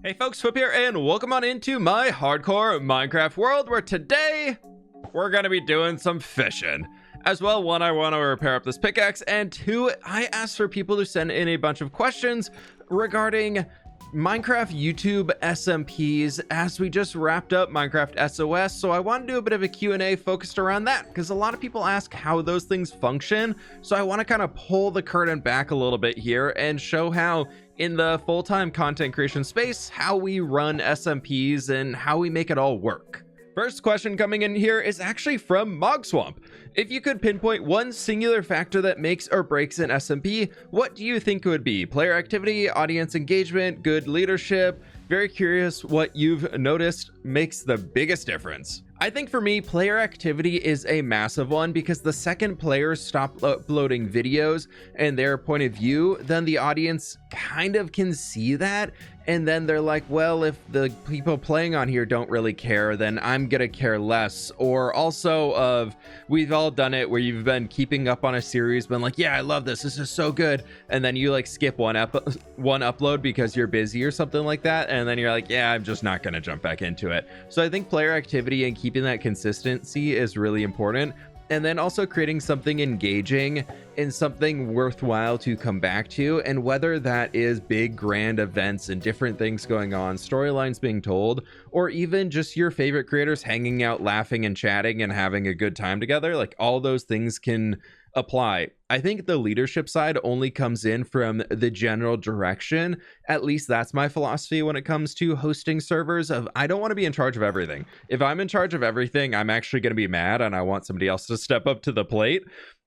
Hey folks, fWhip here, and welcome on into my hardcore Minecraft world, where today we're gonna be doing some fishing. As well, one, I want to repair up this pickaxe, and two, I asked for people to send in a bunch of questions regarding Minecraft YouTube SMPs as we just wrapped up Minecraft SOS, so I want to do a bit of a Q&A focused around that, because a lot of people ask how those things function, so I want to kind of pull the curtain back a little bit here and show how in the full-time content creation space, how we run SMPs and how we make it all work. First question coming in here is actually from Mogswamp. If you could pinpoint one singular factor that makes or breaks an SMP, what do you think it would be? Player activity, audience engagement, good leadership? Very curious what you've noticed makes the biggest difference. I think for me, player activity is a massive one, because the second players stop uploading videos and their point of view, then the audience kind of can see that. And then they're like, well, if the people playing on here don't really care, then I'm gonna care less. Or also we've all done it where you've been keeping up on a series, been like, yeah, I love this is so good. And then you like skip one upload because you're busy or something like that. And then you're like, yeah, I'm just not gonna jump back into it. So I think player activity and keeping that consistency is really important. And then also creating something engaging and something worthwhile to come back to. And whether that is big, grand events and different things going on, storylines being told, or even just your favorite creators hanging out, laughing and chatting and having a good time together, like all those things can apply. I think the leadership side only comes in from the general direction. At least that's my philosophy when it comes to hosting servers. Of I don't want to be in charge of everything. If I'm in charge of everything, I'm actually going to be mad and I want somebody else to step up to the plate.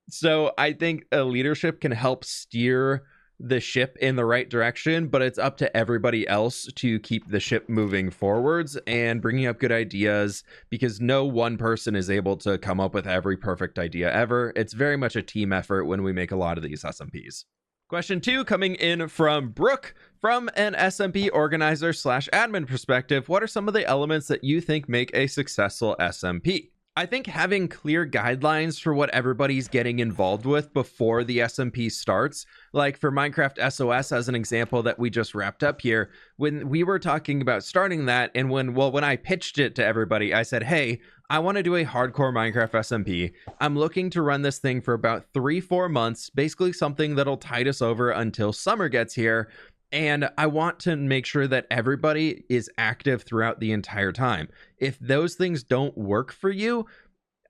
So I think a leadership can help steer the ship in the right direction, but it's up to everybody else to keep the ship moving forwards and bringing up good ideas, because no one person is able to come up with every perfect idea ever. It's very much a team effort when we make a lot of these SMPs. Question 2 coming in from Brooke. From an SMP organizer / admin perspective, what are some of the elements that you think make a successful SMP? I think having clear guidelines for what everybody's getting involved with before the SMP starts. Like for Minecraft SOS as an example that we just wrapped up here, when we were talking about starting that, and when I pitched it to everybody, I said, hey, I want to do a hardcore Minecraft SMP. I'm looking to run this thing for about 3-4 months, basically something that'll tide us over until summer gets here. And I want to make sure that everybody is active throughout the entire time. If those things don't work for you,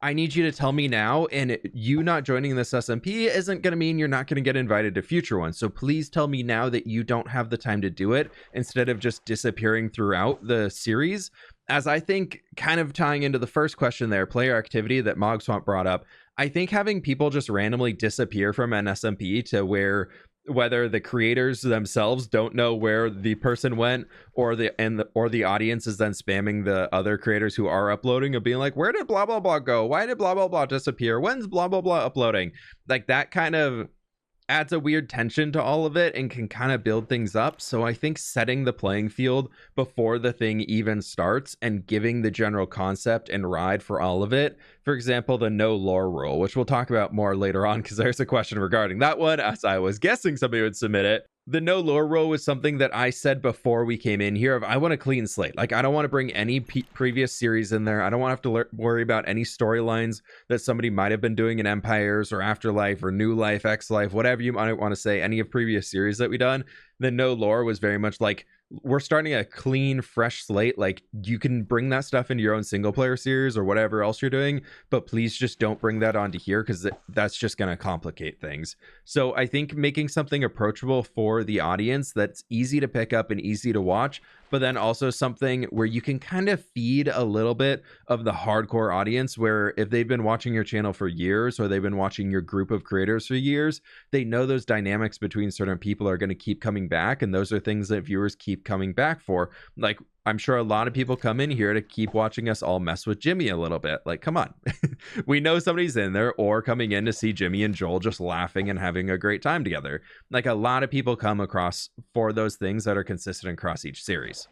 I need you to tell me now, and you not joining this SMP isn't going to mean you're not going to get invited to future ones. So please tell me now that you don't have the time to do it, instead of just disappearing throughout the series. As I think, kind of tying into the first question there, player activity that Mogswamp brought up, I think having people just randomly disappear from an SMP to whether the creators themselves don't know where the person went, or the audience is then spamming the other creators who are uploading and being like, where did blah blah blah go? Why did blah blah blah disappear? When's blah blah blah uploading? Like that kind of adds a weird tension to all of it and can kind of build things up. So I think setting the playing field before the thing even starts and giving the general concept and ride for all of it. For example, the no lore rule, which we'll talk about more later on, because there's a question regarding that one, as I was guessing somebody would submit it. The no lore rule was something that I said before we came in here of I want a clean slate. Like I don't want to bring any previous series in there. I don't want to have to worry about any storylines that somebody might have been doing in Empires or Afterlife or New Life, X Life, whatever you might want to say, any of previous series that we done. The no lore was very much like, we're starting a clean, fresh slate. Like you can bring that stuff into your own single player series or whatever else you're doing, but please just don't bring that onto here, because that's just going to complicate things. So I think making something approachable for the audience that's easy to pick up and easy to watch, but then also something where you can kind of feed a little bit of the hardcore audience, where if they've been watching your channel for years, or they've been watching your group of creators for years, they know those dynamics between certain people are going to keep coming back, and those are things that viewers keep coming back for. Like I'm sure a lot of people come in here to keep watching us all mess with Jimmy a little bit. Like, come on. We know somebody's in there, or coming in to see Jimmy and Joel just laughing and having a great time together. Like a lot of people come across for those things that are consistent across each series.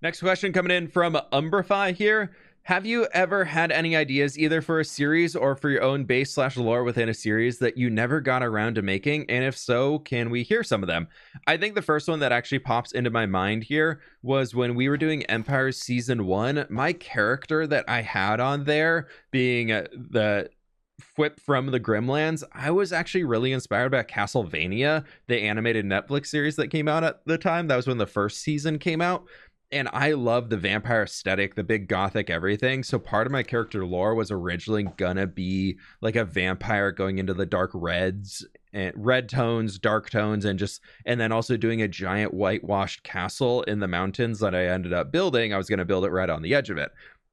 Next question coming in from Umbrify here. Have you ever had any ideas either for a series or for your own base slash lore within a series that you never got around to making? And if so, can we hear some of them? I think the first one that actually pops into my mind here was when we were doing Empire Season 1. My character that I had on there being the fWhip from the Grimlands, I was actually really inspired by Castlevania, the animated Netflix series that came out at the time. That was when the first season came out. And I love the vampire aesthetic, the big gothic everything. So part of my character lore was originally gonna be like a vampire going into the dark reds and red tones, dark tones, and then also doing a giant whitewashed castle in the mountains that I ended up building. I was gonna build it right on the edge of it.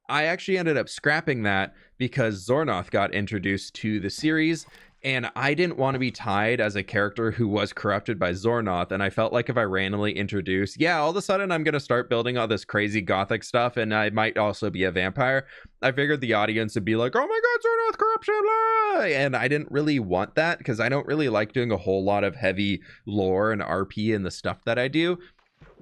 I actually ended up scrapping that because Xornoth got introduced to the series, and I didn't want to be tied as a character who was corrupted by Xornoth. And I felt like if I randomly introduced, all of a sudden I'm going to start building all this crazy gothic stuff, and I might also be a vampire. I figured the audience would be like, oh my god, Xornoth corruption, blah! And I didn't really want that because I don't really like doing a whole lot of heavy lore and RP in the stuff that I do.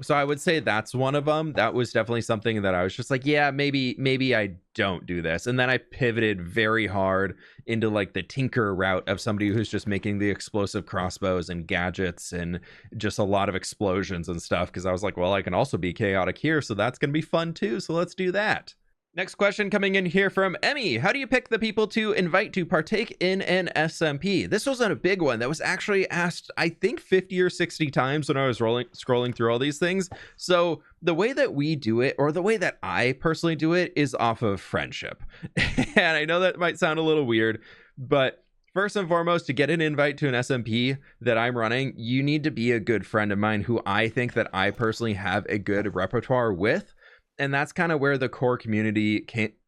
So I would say that's one of them. That was definitely something that I was just like, yeah, maybe I don't do this. And then I pivoted very hard into like the tinker route of somebody who's just making the explosive crossbows and gadgets and just a lot of explosions and stuff, because I was like, well, I can also be chaotic here, so that's gonna be fun too, so let's do that. Next question coming in here from Emmy. How do you pick the people to invite to partake in an SMP? This wasn't a big one. That was actually asked, I think 50 or 60 times when I was scrolling through all these things. So the way that we do it, or the way that I personally do it, is off of friendship. And I know that might sound a little weird, but first and foremost, to get an invite to an SMP that I'm running, you need to be a good friend of mine who I think that I personally have a good repertoire with. And that's kind of where the core community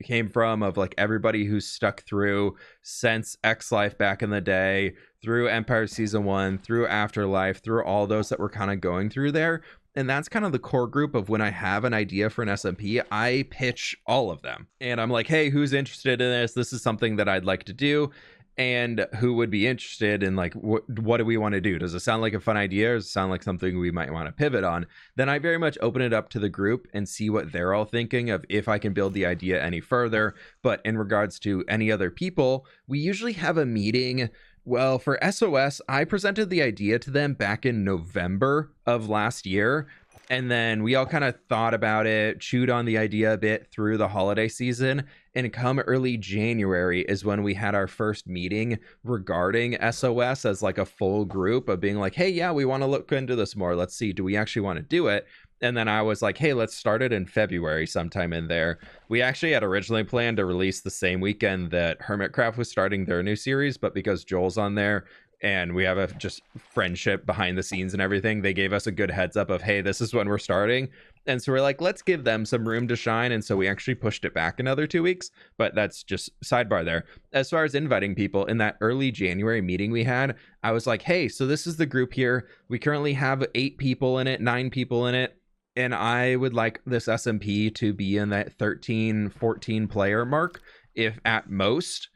came from, of like everybody who's stuck through since X Life back in the day, through Empire Season 1, through Afterlife, through all those that were kind of going through there. And that's kind of the core group of when I have an idea for an SMP, I pitch all of them. And I'm like, hey, who's interested in this? This is something that I'd like to do. And who would be interested in, like, what do we want to do? Does it sound like a fun idea, or does it sound like something we might want to pivot on? Then I very much open it up to the group and see what they're all thinking of, if I can build the idea any further. But in regards to any other people, we usually have a meeting. Well, for SOS, I presented the idea to them back in November of last year. And then we all kind of thought about it, chewed on the idea a bit through the holiday season. And come early January is when we had our first meeting regarding SOS as like a full group of being like, hey, yeah, we want to look into this more. Let's see, do we actually want to do it? And then I was like, hey, let's start it in February sometime in there. We actually had originally planned to release the same weekend that Hermitcraft was starting their new series, but because Joel's on there, and we have a just friendship behind the scenes and everything, they gave us a good heads up of, hey, this is when we're starting. And so we're like, let's give them some room to shine. And so we actually pushed it back another 2 weeks, but that's just sidebar there. As far as inviting people, in that early January meeting we had, I was like, hey, so this is the group here. We currently have 8 people in it, 9 people in it. And I would like this SMP to be in that 13, 14 player mark, if at most.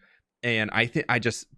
And I think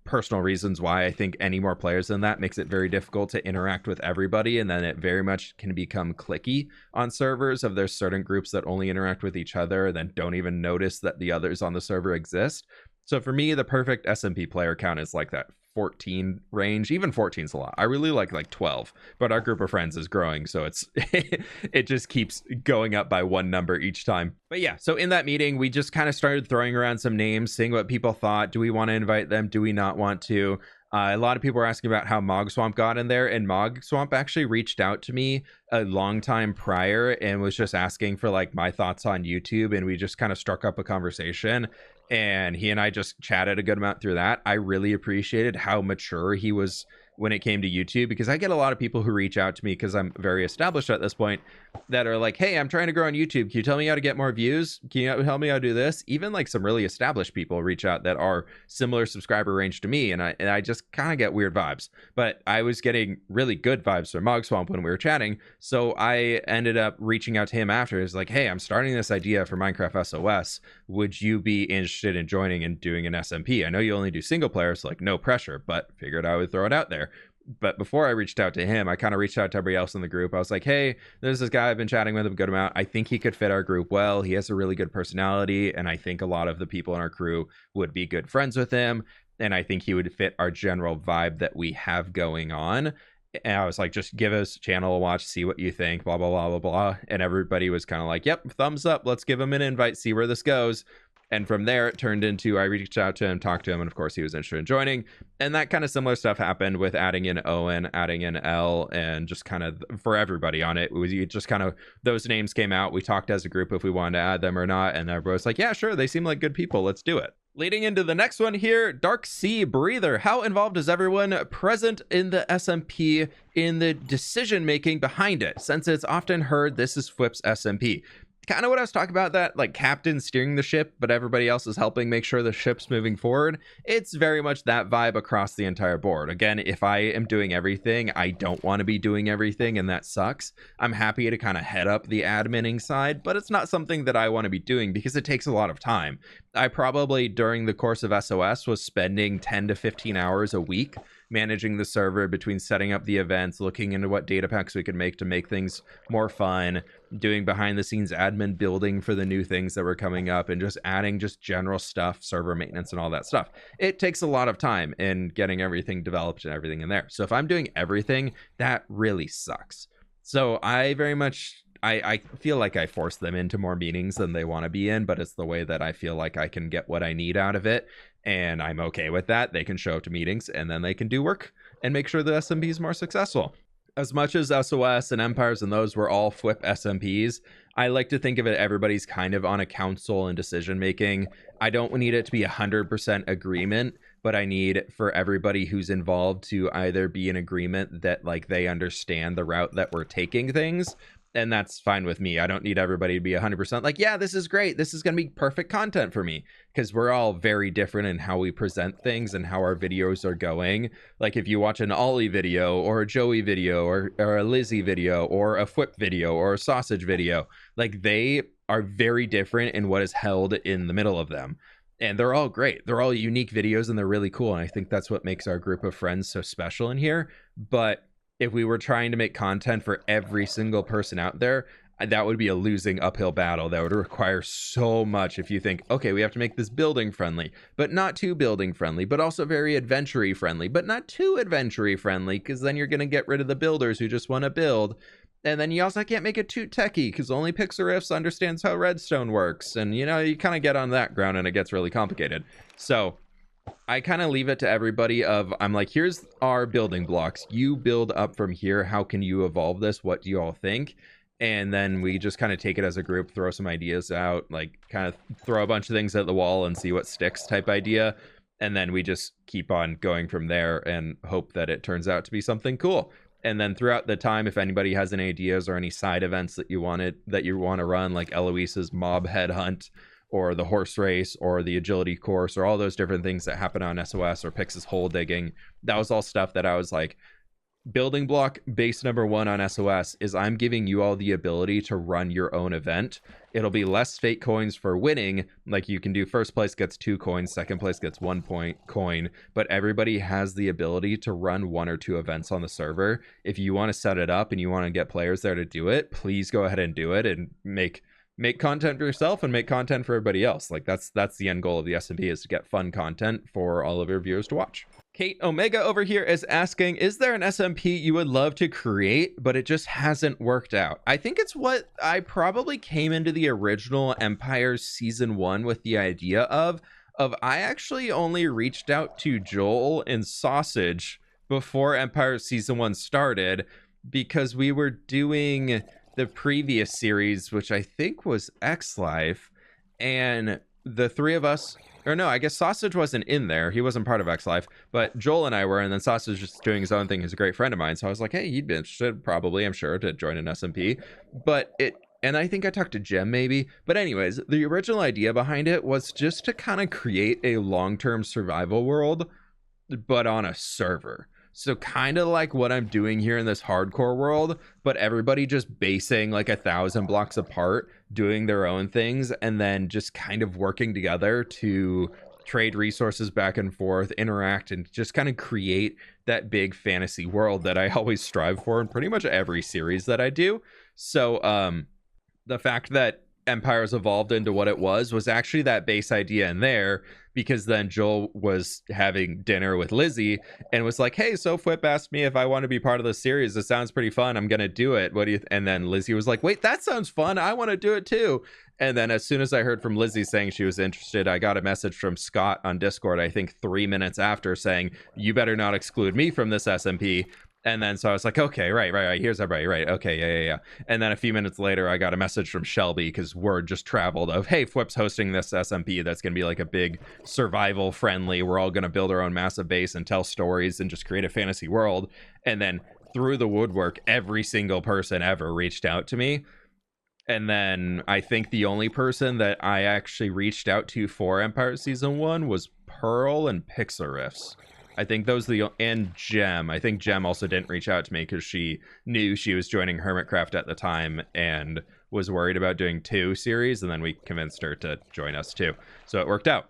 personal reasons why I think any more players than that makes it very difficult to interact with everybody. And then it very much can become cliquey on servers, of there's certain groups that only interact with each other and then don't even notice that the others on the server exist. So for me, the perfect SMP player count is like that 14 range. Even 14 is a lot. I really like 12, but our group of friends is growing, so it's it just keeps going up by one number each time. But yeah, so in that meeting we just kind of started throwing around some names, seeing what people thought. Do we want to invite them? Do we not want to? A lot of people were asking about how Mogswamp got in there, and Mogswamp actually reached out to me a long time prior and was just asking for like my thoughts on YouTube, and we just kind of struck up a conversation, and he and I just chatted a good amount through that. I really appreciated how mature he was when it came to YouTube, because I get a lot of people who reach out to me because I'm very established at this point that are like, hey, I'm trying to grow on YouTube. Can you tell me how to get more views? Can you tell me how to do this? Even like some really established people reach out that are similar subscriber range to me. And I just kind of get weird vibes, but I was getting really good vibes from Mogswamp when we were chatting. So I ended up reaching out to him after. It's like, hey, I'm starting this idea for Minecraft SOS. Would you be interested in joining and doing an SMP? I know you only do single player, so like no pressure, but figured I would throw it out there. But before I reached out to him, I kind of reached out to everybody else in the group. I was like, hey, there's this guy I've been chatting with a good amount. I think he could fit our group well. He has a really good personality, and I think a lot of the people in our crew would be good friends with him. And I think he would fit our general vibe that we have going on. And I was like, just give us a channel a watch, see what you think, blah, blah, blah, blah, blah. And everybody was kind of like, yep, thumbs up. Let's give him an invite, see where this goes. And from there, it turned into, I reached out to him, talked to him, and of course he was interested in joining. And that kind of similar stuff happened with adding in Owen, adding in L, and just kind of for everybody on it. It just kind of, those names came out. We talked as a group if we wanted to add them or not. And everybody was like, yeah, sure, they seem like good people. Let's do it. Leading into the next one here, Dark Sea Breather. How involved is everyone present in the SMP in the decision making behind it? Since it's often heard this is fWhip's SMP. Kind of what I was talking about, that like captain steering the ship, but everybody else is helping make sure the ship's moving forward. It's very much that vibe across the entire board. Again, if I am doing everything, I don't want to be doing everything, and that sucks. I'm happy to kind of head up the adminning side, but it's not something that I want to be doing because it takes a lot of time. I probably during the course of SOS was spending 10 to 15 hours a week managing the server, between setting up the events, looking into what data packs we could make to make things more fun, doing behind the scenes admin building for the new things that were coming up, and just adding just general stuff, server maintenance and all that stuff. It takes a lot of time in getting everything developed and everything in there. So if I'm doing everything, that really sucks. So I very much, I feel like I force them into more meetings than they want to be in, but it's the way that I feel like I can get what I need out of it. And I'm okay with that. They can show up to meetings and then they can do work and make sure the SMP is more successful. As much as SOS and Empires and those were all fWhip SMPs, I like to think of it, everybody's kind of on a council and decision making. I don't need it to be 100% agreement, but I need for everybody who's involved to either be in agreement that like they understand the route that we're taking things. And that's fine with me. I don't need everybody to be 100% like, yeah, this is great. This is going to be perfect content for me, because we're all very different in how we present things and how our videos are going. Like if you watch an Ollie video or a Joey video or a Lizzie video or a fWhip video or a sausage video, like they are very different in what is held in the middle of them. And they're all great. They're all unique videos and they're really cool. And I think that's what makes our group of friends so special in here. But if we were trying to make content for every single person out there, that would be a losing uphill battle. That would require so much. If you think, okay, we have to make this building friendly, but not too building friendly, but also very adventure-y friendly, but not too adventure-y friendly, because then you're going to get rid of the builders who just want to build. And then you also can't make it too techy, because only Pixarifs understands how redstone works. And, you know, you kind of get on that ground and it gets really complicated. So I kind of leave it to everybody of, I'm like, here's our building blocks. You build up from here. How can you evolve this? What do you all think? And then we just kind of take it as a group, throw some ideas out, like kind of throw a bunch of things at the wall and see what sticks type idea. And then we just keep on going from there and hope that it turns out to be something cool. And then throughout the time, if anybody has any ideas or any side events that you want to run, like Eloise's mob headhunt, or the horse race, or the agility course, or all those different things that happen on SOS, or Pix's hole digging. That was all stuff that I was like, building block base number 1 on SOS is I'm giving you all the ability to run your own event. It'll be less fake coins for winning. Like you can do first place gets 2 coins, second place gets 1 coin, but everybody has the ability to run 1 or 2 events on the server. If you want to set it up and you want to get players there to do it, please go ahead and do it and make content for yourself and make content for everybody else. Like that's the end goal of the SMP, is to get fun content for all of your viewers to watch. Kate Omega over here is asking, is there an SMP you would love to create, but it just hasn't worked out? I think it's what I probably came into the original Empires season 1 with the idea of I actually only reached out to Joel and Sausage before Empires season 1 started, because we were doing the previous series, which I think was X Life, and the 3 of us, or no, I guess Sausage wasn't in there. He wasn't part of X Life, but Joel and I were, and then Sausage just doing his own thing. He's a great friend of mine. So I was like, hey, he'd be interested probably, I'm sure, to join an SMP. And I think I talked to Jim maybe. But anyways, the original idea behind it was just to kind of create a long-term survival world, but on a server. So kind of like what I'm doing here in this hardcore world, but everybody just basing like 1,000 blocks apart, doing their own things, and then just kind of working together to trade resources back and forth, interact, and just kind of create that big fantasy world that I always strive for in pretty much every series that I do. So the fact that Empires evolved into what it was actually that base idea in there, because then Joel was having dinner with Lizzie and was like, hey, so fWhip asked me if I want to be part of the series. It sounds pretty fun. I'm gonna do it. What do you and then Lizzie was like, wait, that sounds fun. I want to do it too. And then as soon as I heard from Lizzie saying she was interested, I got a message from Scott on Discord, I think 3 minutes after, saying, you better not exclude me from this SMP. And then so I was like, okay, right. Here's everybody, right? Okay, yeah. And then a few minutes later, I got a message from Shelby, because word just traveled of, hey, fWhip's hosting this SMP that's going to be like a big survival friendly. We're all going to build our own massive base and tell stories and just create a fantasy world. And then through the woodwork, every single person ever reached out to me. And then I think the only person that I actually reached out to for Empire Season 1 was Pearl and Pixariffs. I think those are the, and Gem. I think Gem also didn't reach out to me because she knew she was joining Hermitcraft at the time and was worried about doing 2 series, and then we convinced her to join us too. So it worked out.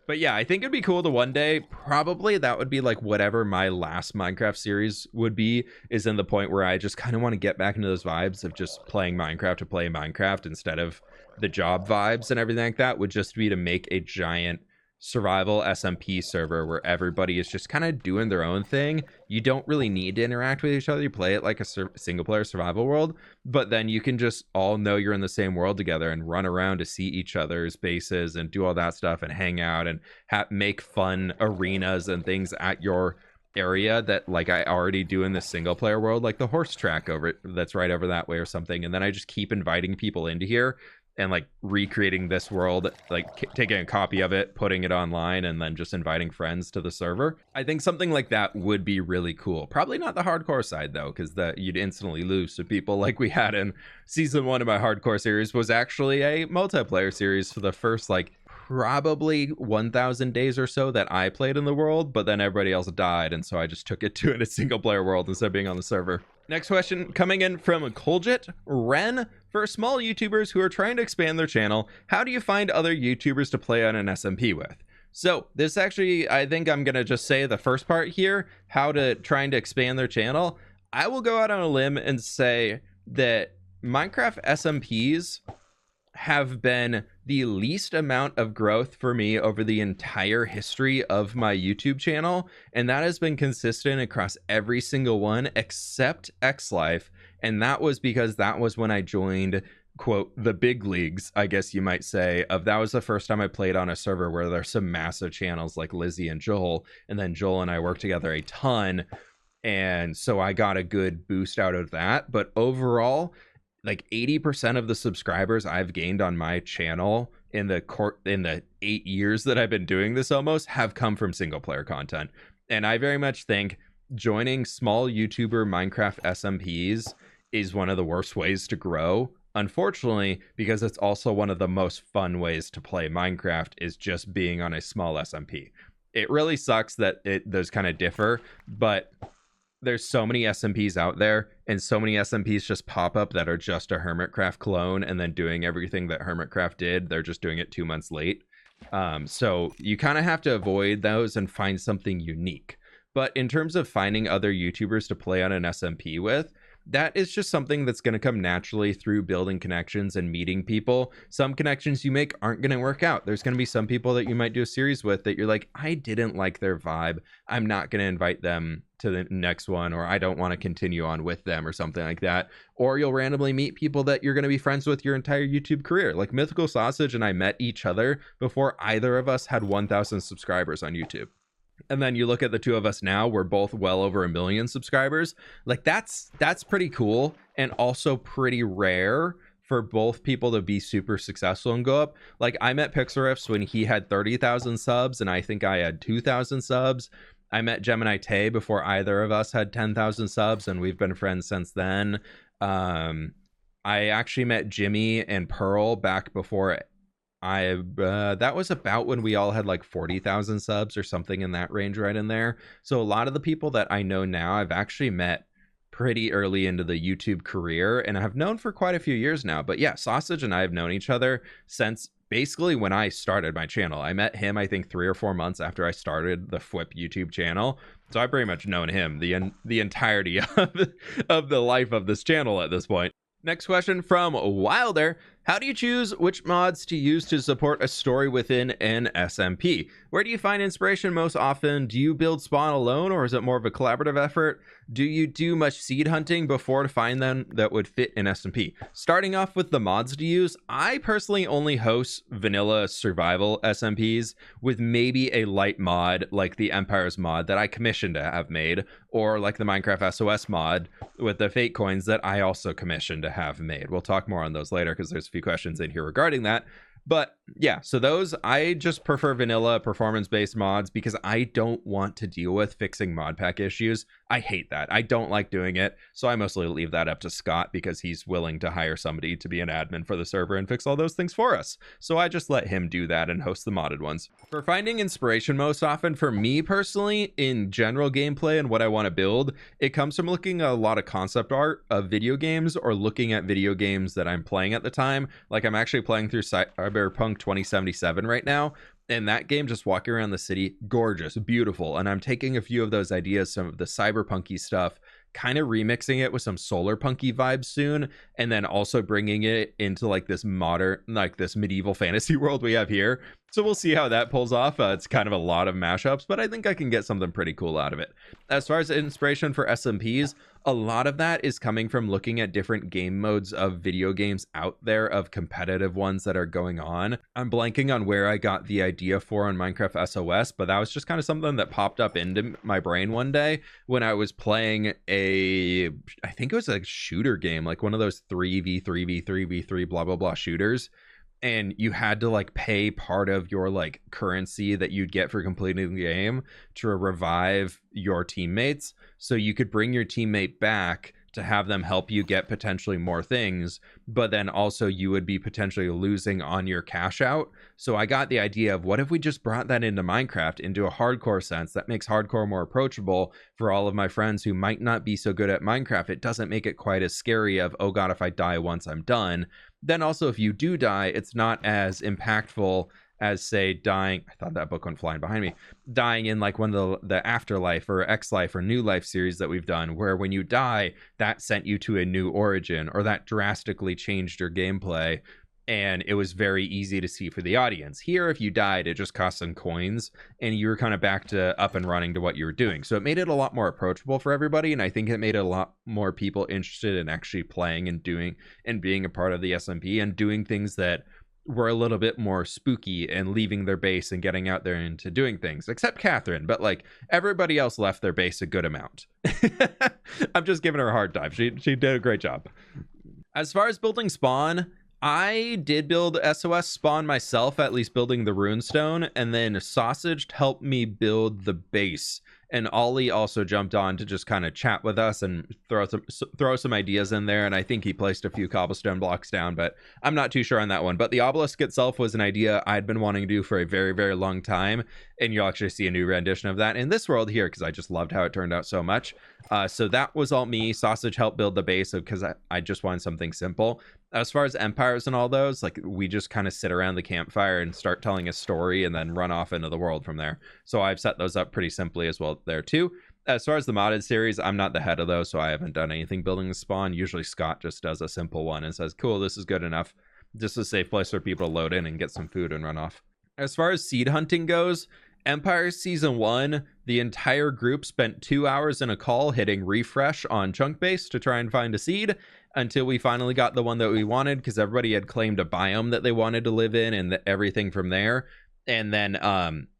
But yeah, I think it'd be cool to one day, probably that would be like whatever my last Minecraft series would be, is in the point where I just kind of want to get back into those vibes of just playing Minecraft to play Minecraft instead of the job vibes and everything like that, would just be to make a giant survival SMP server where everybody is just kind of doing their own thing. You don't really need to interact with each other. You play it like a single player survival world, but then you can just all know you're in the same world together and run around to see each other's bases and do all that stuff and hang out and make fun arenas and things at your area that like I already do in the single player world, like the horse track over that's right over that way or something. And then I just keep inviting people into here and like recreating this world, like taking a copy of it, putting it online, and then just inviting friends to the server. I think something like that would be really cool. Probably not the hardcore side though, because you'd instantly lose to people like we had in season 1 of my hardcore series. Was actually a multiplayer series for the first like probably 1,000 days or so that I played in the world, but then everybody else died, and so I just took it to a single player world instead of being on the server. Next question coming in from Colgit Ren. For small YouTubers who are trying to expand their channel, how do you find other YouTubers to play on an SMP with? So this actually, I think I'm going to just say the first part here, how to trying to expand their channel. I will go out on a limb and say that Minecraft SMPs have been the least amount of growth for me over the entire history of my YouTube channel, and that has been consistent across every single one except XLife. And that was because that was when I joined, quote, the big leagues, I guess you might say, of that was the first time I played on a server where there's some massive channels like Lizzie and Joel, and then Joel and I worked together a ton, and so I got a good boost out of that. But overall, like 80% of the subscribers I've gained on my channel in the 8 years that I've been doing this almost have come from single player content. And I very much think joining small YouTuber Minecraft SMPs is one of the worst ways to grow, unfortunately, because it's also one of the most fun ways to play Minecraft, is just being on a small SMP. It really sucks that those kind of differ, but there's so many SMPs out there, and so many SMPs just pop up that are just a Hermitcraft clone and then doing everything that Hermitcraft did. They're just doing it 2 months late. So you kind of have to avoid those and find something unique. But in terms of finding other YouTubers to play on an SMP with, that is just something that's going to come naturally through building connections and meeting people. Some connections you make aren't going to work out. There's going to be some people that you might do a series with that you're like, I didn't like their vibe. I'm not going to invite them to the next one, or I don't want to continue on with them or something like that. Or you'll randomly meet people that you're going to be friends with your entire YouTube career. Like Mythical Sausage and I met each other before either of us had 1,000 subscribers on YouTube. And then you look at the two of us now, we're both well over 1 million subscribers. Like that's pretty cool, and also pretty rare for both people to be super successful and go up. Like I met Pixariffs when he had 30,000 subs, and I think I had 2,000 subs. I met Gemini Tay before either of us had 10,000 subs, and we've been friends since then. I actually met Jimmy and Pearl back before that was about when we all had like 40,000 subs or something in that range, right in there. So a lot of the people that I know now, I've actually met pretty early into the YouTube career, and I've known for quite a few years now. But yeah, Sausage and I have known each other since basically when I started my channel. I met him, I think, 3 or 4 months after I started the fWhip YouTube channel. So I've pretty much known him the entirety of the life of this channel at this point. Next question from Wilder. How do you choose which mods to use to support a story within an SMP? Where do you find inspiration most often? Do you build spawn alone, or is it more of a collaborative effort? Do you do much seed hunting before to find them that would fit in SMP? Starting off with the mods to use, I personally only host vanilla survival SMPs with maybe a light mod like the Empires mod that I commissioned to have made, or like the Minecraft SOS mod with the fake coins that I also commissioned to have made. We'll talk more on those later because there's a few questions in here regarding that. But yeah, so those, I just prefer vanilla performance-based mods because I don't want to deal with fixing mod pack issues. I hate that. I don't like doing it. So I mostly leave that up to Scott because he's willing to hire somebody to be an admin for the server and fix all those things for us. So I just let him do that and host the modded ones. For finding inspiration most often, for me personally, in general gameplay and what I want to build, it comes from looking at a lot of concept art of video games or looking at video games that I'm playing at the time. Like I'm actually playing through Cyberpunk 2077 right now, and that game, just walking around the city, gorgeous, beautiful. And I'm taking a few of those ideas, some of the cyberpunky stuff, kind of remixing it with some solar punky vibes soon, and then also bringing it into like this modern, like this medieval fantasy world we have here. So we'll see how that pulls off. It's kind of a lot of mashups, but I think I can get something pretty cool out of it. As far as inspiration for SMPs, a lot of that is coming from looking at different game modes of video games out there, of competitive ones that are going on. I'm blanking on where I got the idea for on Minecraft SOS, but that was just kind of something that popped up into my brain one day when I was playing I think it was a shooter game, like one of those 3v3v3v3 blah blah blah shooters, and you had to like pay part of your like currency that you'd get for completing the game to revive your teammates, so you could bring your teammate back to have them help you get potentially more things, but then also you would be potentially losing on your cash out. So I got the idea of, what if we just brought that into Minecraft into a hardcore sense that makes hardcore more approachable for all of my friends who might not be so good at Minecraft. It doesn't make it quite as scary of, oh god, if I die once I'm done. Then also if you do die, it's not as impactful as, say, dying, I thought that book went flying behind me, dying in like one of the Afterlife or X-Life or New Life series that we've done, where when you die, that sent you to a new origin, or that drastically changed your gameplay, and it was very easy to see for the audience. Here, if you died, it just cost some coins, and you were kind of back to up and running to what you were doing. So it made it a lot more approachable for everybody, and I think it made a lot more people interested in actually playing and doing and being a part of the SMP and doing things that were a little bit more spooky and leaving their base and getting out there into doing things, except Catherine. But like everybody else left their base a good amount. I'm just giving her a hard time. She did a great job. As far as building spawn, I did build SOS spawn myself, at least building the runestone, and then Sausage helped me build the base. And Ollie also jumped on to just kind of chat with us and throw some ideas in there. And I think he placed a few cobblestone blocks down, but I'm not too sure on that one. But the obelisk itself was an idea I'd been wanting to do for a very, very long time. And you'll actually see a new rendition of that in this world here, because I just loved how it turned out so much. So that was all me. Sausage helped build the base because I just wanted something simple. As far as empires and all those, like we just kind of sit around the campfire and start telling a story and then run off into the world from there. So I've set those up pretty simply as well there too. As far as the modded series, I'm not the head of those, so I haven't done anything building the spawn. Usually Scott just does a simple one and says, cool, this is good enough. Just a safe place for people to load in and get some food and run off. As far as seed hunting goes, Empire Season 1, the entire group spent 2 hours in a call hitting refresh on Chunk Base to try and find a seed until we finally got the one that we wanted, because everybody had claimed a biome that they wanted to live in and everything from there. And then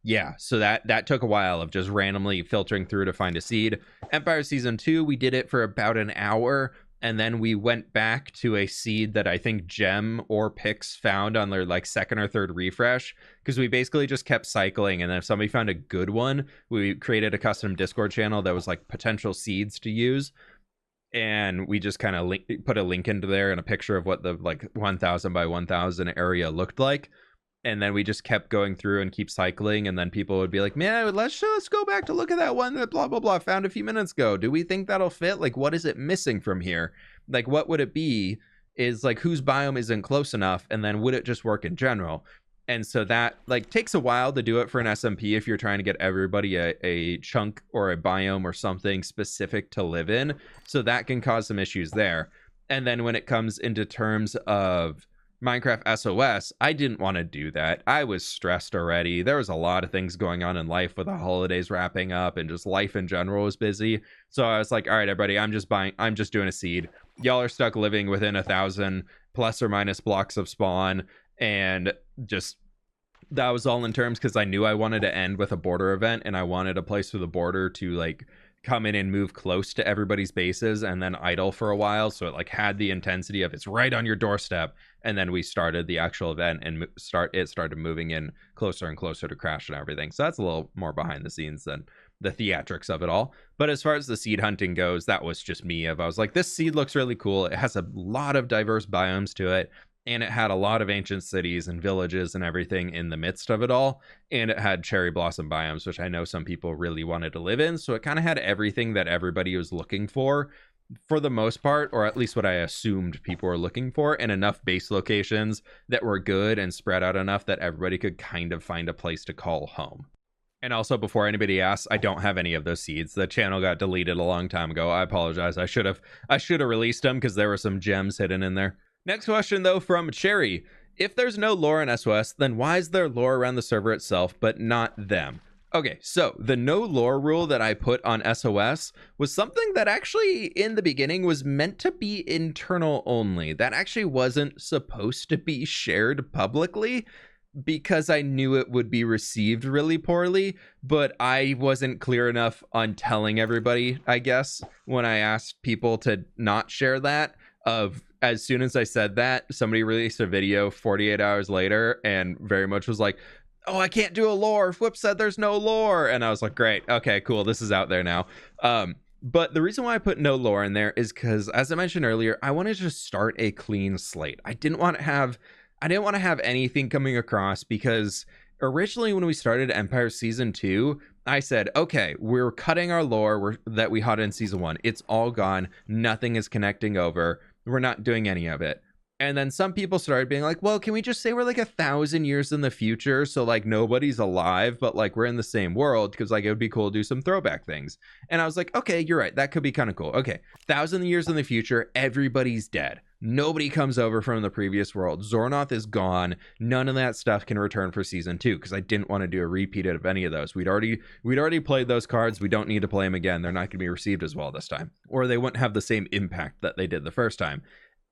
yeah, so that took a while of just randomly filtering through to find a seed. Empire Season 2, we did it for about an hour, and then we went back to a seed that I think Gem or Pix found on their like second or third refresh, because we basically just kept cycling, and then if somebody found a good one, we created a custom Discord channel that was like potential seeds to use, and we just kind of put a link into there and a picture of what the like 1000 by 1000 area looked like. And then we just kept going through and keep cycling, and then people would be like, man, let's go back to look at that one that blah blah blah found a few minutes ago. Do we think that'll fit? Like, what is it missing from here? Like, what would it be? Is like, whose biome isn't close enough, and then would it just work in general? And so that like takes a while to do it for an SMP if you're trying to get everybody a chunk or a biome or something specific to live in. So that can cause some issues there. And then when it comes into terms of Minecraft SOS, I didn't want to do that. I was stressed already. There was a lot of things going on in life with the holidays wrapping up, and just life in general was busy. So I was like, all right, everybody, I'm just doing a seed. Y'all are stuck living within 1,000 plus or minus blocks of spawn, and just that was all in terms because I knew I wanted to end with a border event, and I wanted a place for the border to like come in and move close to everybody's bases and then idle for a while, so it like had the intensity of it's right on your doorstep. And then we started the actual event, and it started moving in closer and closer to crash and everything. So that's a little more behind the scenes than the theatrics of it all. But as far as the seed hunting goes, that was just me. I was like, this seed looks really cool. It has a lot of diverse biomes to it, and it had a lot of ancient cities and villages and everything in the midst of it all. And it had cherry blossom biomes, which I know some people really wanted to live in. So it kind of had everything that everybody was looking for the most part, or at least what I assumed people were looking for, and enough base locations that were good and spread out enough that everybody could kind of find a place to call home. And also, before anybody asks, I don't have any of those seeds. The channel got deleted a long time ago. I apologize. I should have released them because there were some gems hidden in there. Next question, though, from Cherry. If there's no lore in SOS, then why is there lore around the server itself, but not them? Okay, so the no lore rule that I put on SOS was something that actually in the beginning was meant to be internal only. That actually wasn't supposed to be shared publicly because I knew it would be received really poorly, but I wasn't clear enough on telling everybody, I guess, when I asked people to not share that. As soon as I said that, somebody released a video 48 hours later and very much was like, oh, I can't do a lore. fWhip said there's no lore. And I was like, great. Okay, cool. This is out there now. But the reason why I put no lore in there is because, as I mentioned earlier, I wanted to start a clean slate. I didn't want to have anything coming across, because originally when we started Empire Season 2, I said, okay, we're cutting our lore that we had in Season 1. It's all gone. Nothing is connecting over. We're not doing any of it. And then some people started being like, well, can we just say we're like 1,000 years in the future? So like nobody's alive, but like we're in the same world, because like it would be cool to do some throwback things. And I was like, okay, you're right. That could be kind of cool. Okay, 1,000 years in the future, everybody's dead. Nobody comes over from the previous world. Zornoth is gone. None of that stuff can return for Season 2, because I didn't want to do a repeat of any of those. We'd already played those cards. We don't need to play them again. They're not going to be received as well this time, or they wouldn't have the same impact that they did the first time.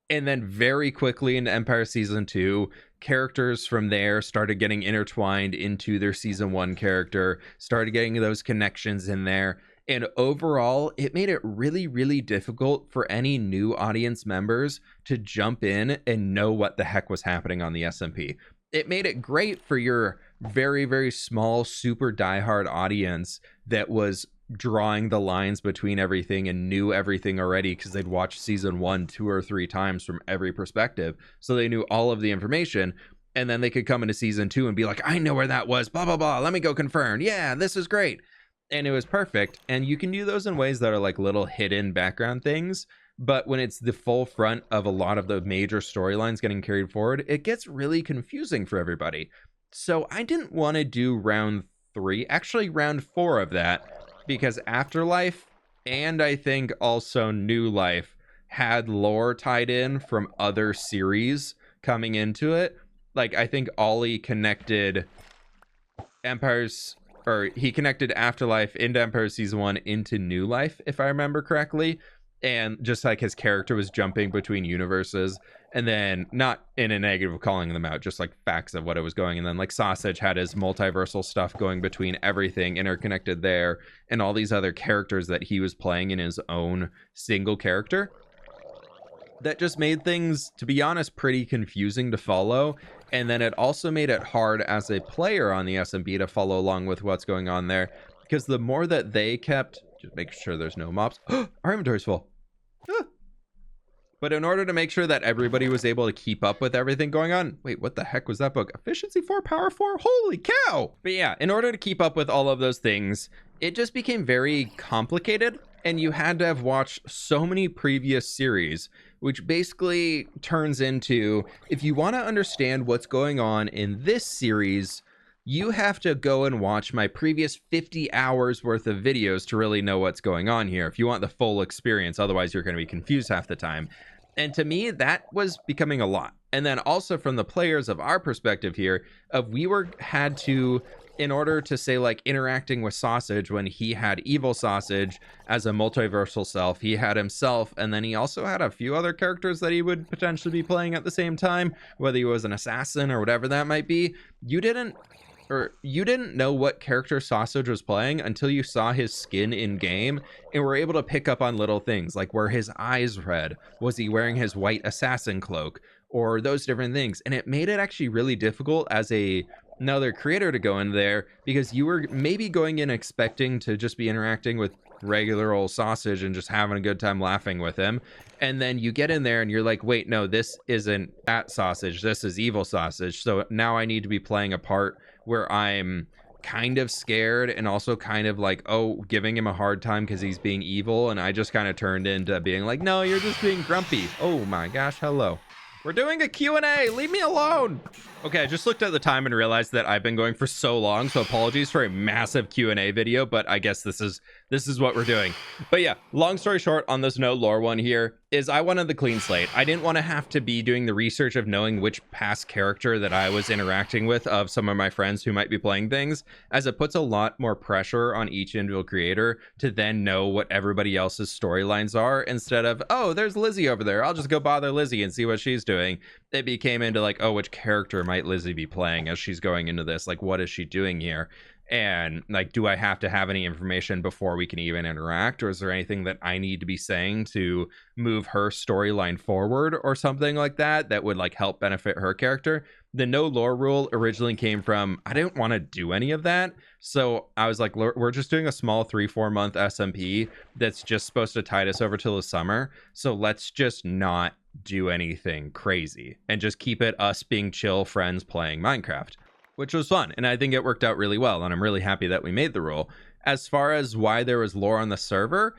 And then very quickly into Empire Season 2, characters from there started getting intertwined into their Season 1 character, started getting those connections in there. And overall, it made it really, really difficult for any new audience members to jump in and know what the heck was happening on the SMP. It made it great for your very, very small, super diehard audience that was drawing the lines between everything and knew everything already, because they'd watched Season 1 2 or 3 times from every perspective. So they knew all of the information. And then they could come into Season 2 and be like, I know where that was, blah, blah, blah. Let me go confirm. Yeah, this is great. And it was perfect. And you can do those in ways that are like little hidden background things. But when it's the full front of a lot of the major storylines getting carried forward, it gets really confusing for everybody. So I didn't want to do round 3, actually round 4 of that, because Afterlife and I think also New Life had lore tied in from other series coming into it. Like, I think Ollie connected he connected Afterlife into Empire Season 1 into New Life, if I remember correctly. And just like his character was jumping between universes, and then not in a negative of calling them out, just like facts of what it was going. And then like Sausage had his multiversal stuff going between everything interconnected there, and all these other characters that he was playing in his own single character. That just made things, to be honest, pretty confusing to follow. And then it also made it hard as a player on the SMP to follow along with what's going on there, because the more that they kept just making sure there's no mobs. Our inventory's full. But in order to make sure that everybody was able to keep up with everything going on, wait, what the heck was that book? Efficiency 4, Power 4? Holy cow! But yeah, in order to keep up with all of those things, it just became very complicated, and you had to have watched so many previous series, which basically turns into, if you want to understand what's going on in this series, you have to go and watch my previous 50 hours worth of videos to really know what's going on here if you want the full experience. Otherwise, you're going to be confused half the time. And to me, that was becoming a lot. And then also from the players of our perspective here, had to, in order to say like interacting with Sausage when he had evil Sausage as a multiversal self, he had himself, and then he also had a few other characters that he would potentially be playing at the same time, whether he was an assassin or whatever that might be. You didn't know what character Sausage was playing until you saw his skin in game and were able to pick up on little things like, were his eyes red? Was he wearing his white assassin cloak? Or those different things. And it made it actually really difficult as another creator to go in there, because you were maybe going in expecting to just be interacting with regular old Sausage and just having a good time laughing with him. And then you get in there and you're like, wait, no, this isn't at Sausage. This is evil Sausage. So now I need to be playing a part where I'm kind of scared and also kind of like, oh, giving him a hard time because he's being evil. And I just kind of turned into being like, no, you're just being grumpy. Oh my gosh, hello. We're doing a Q&A. Leave me alone. Okay, I just looked at the time and realized that I've been going for so long, so apologies for a massive Q&A video, but I guess this is what we're doing. But yeah, long story short on this no lore one here is I wanted the clean slate. I didn't want to have to be doing the research of knowing which past character that I was interacting with of some of my friends who might be playing things, as it puts a lot more pressure on each individual creator to then know what everybody else's storylines are, instead of, oh, there's Lizzie over there, I'll just go bother Lizzie and see what she's doing. It became into like, oh, which character might Lizzie be playing as she's going into this? Like, what is she doing here? And like, do I have to have any information before we can even interact, or is there anything that I need to be saying to move her storyline forward or something like that that would like help benefit her character? The no lore rule originally came from, I didn't want to do any of that, so I was like, we're just doing a small 3-4 month SMP that's just supposed to tide us over till the summer, so let's just not do anything crazy and just keep it us being chill friends playing Minecraft, which was fun. And I think it worked out really well, and I'm really happy that we made the rule. As far as why there was lore on the server,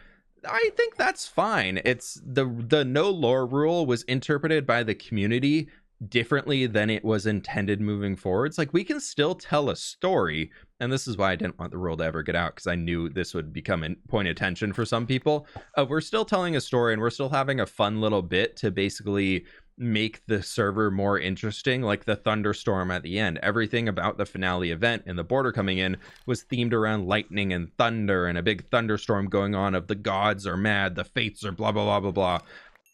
I think that's fine. It's the no lore rule was interpreted by the community differently than it was intended moving forwards. Like, we can still tell a story, and this is why I didn't want the rule to ever get out, because I knew this would become a point of tension for some people. We're still telling a story, and we're still having a fun little bit to basically make the server more interesting, like the thunderstorm at the end. Everything about the finale event and the border coming in was themed around lightning and thunder and a big thunderstorm going on of the gods are mad, the fates are blah blah blah blah blah.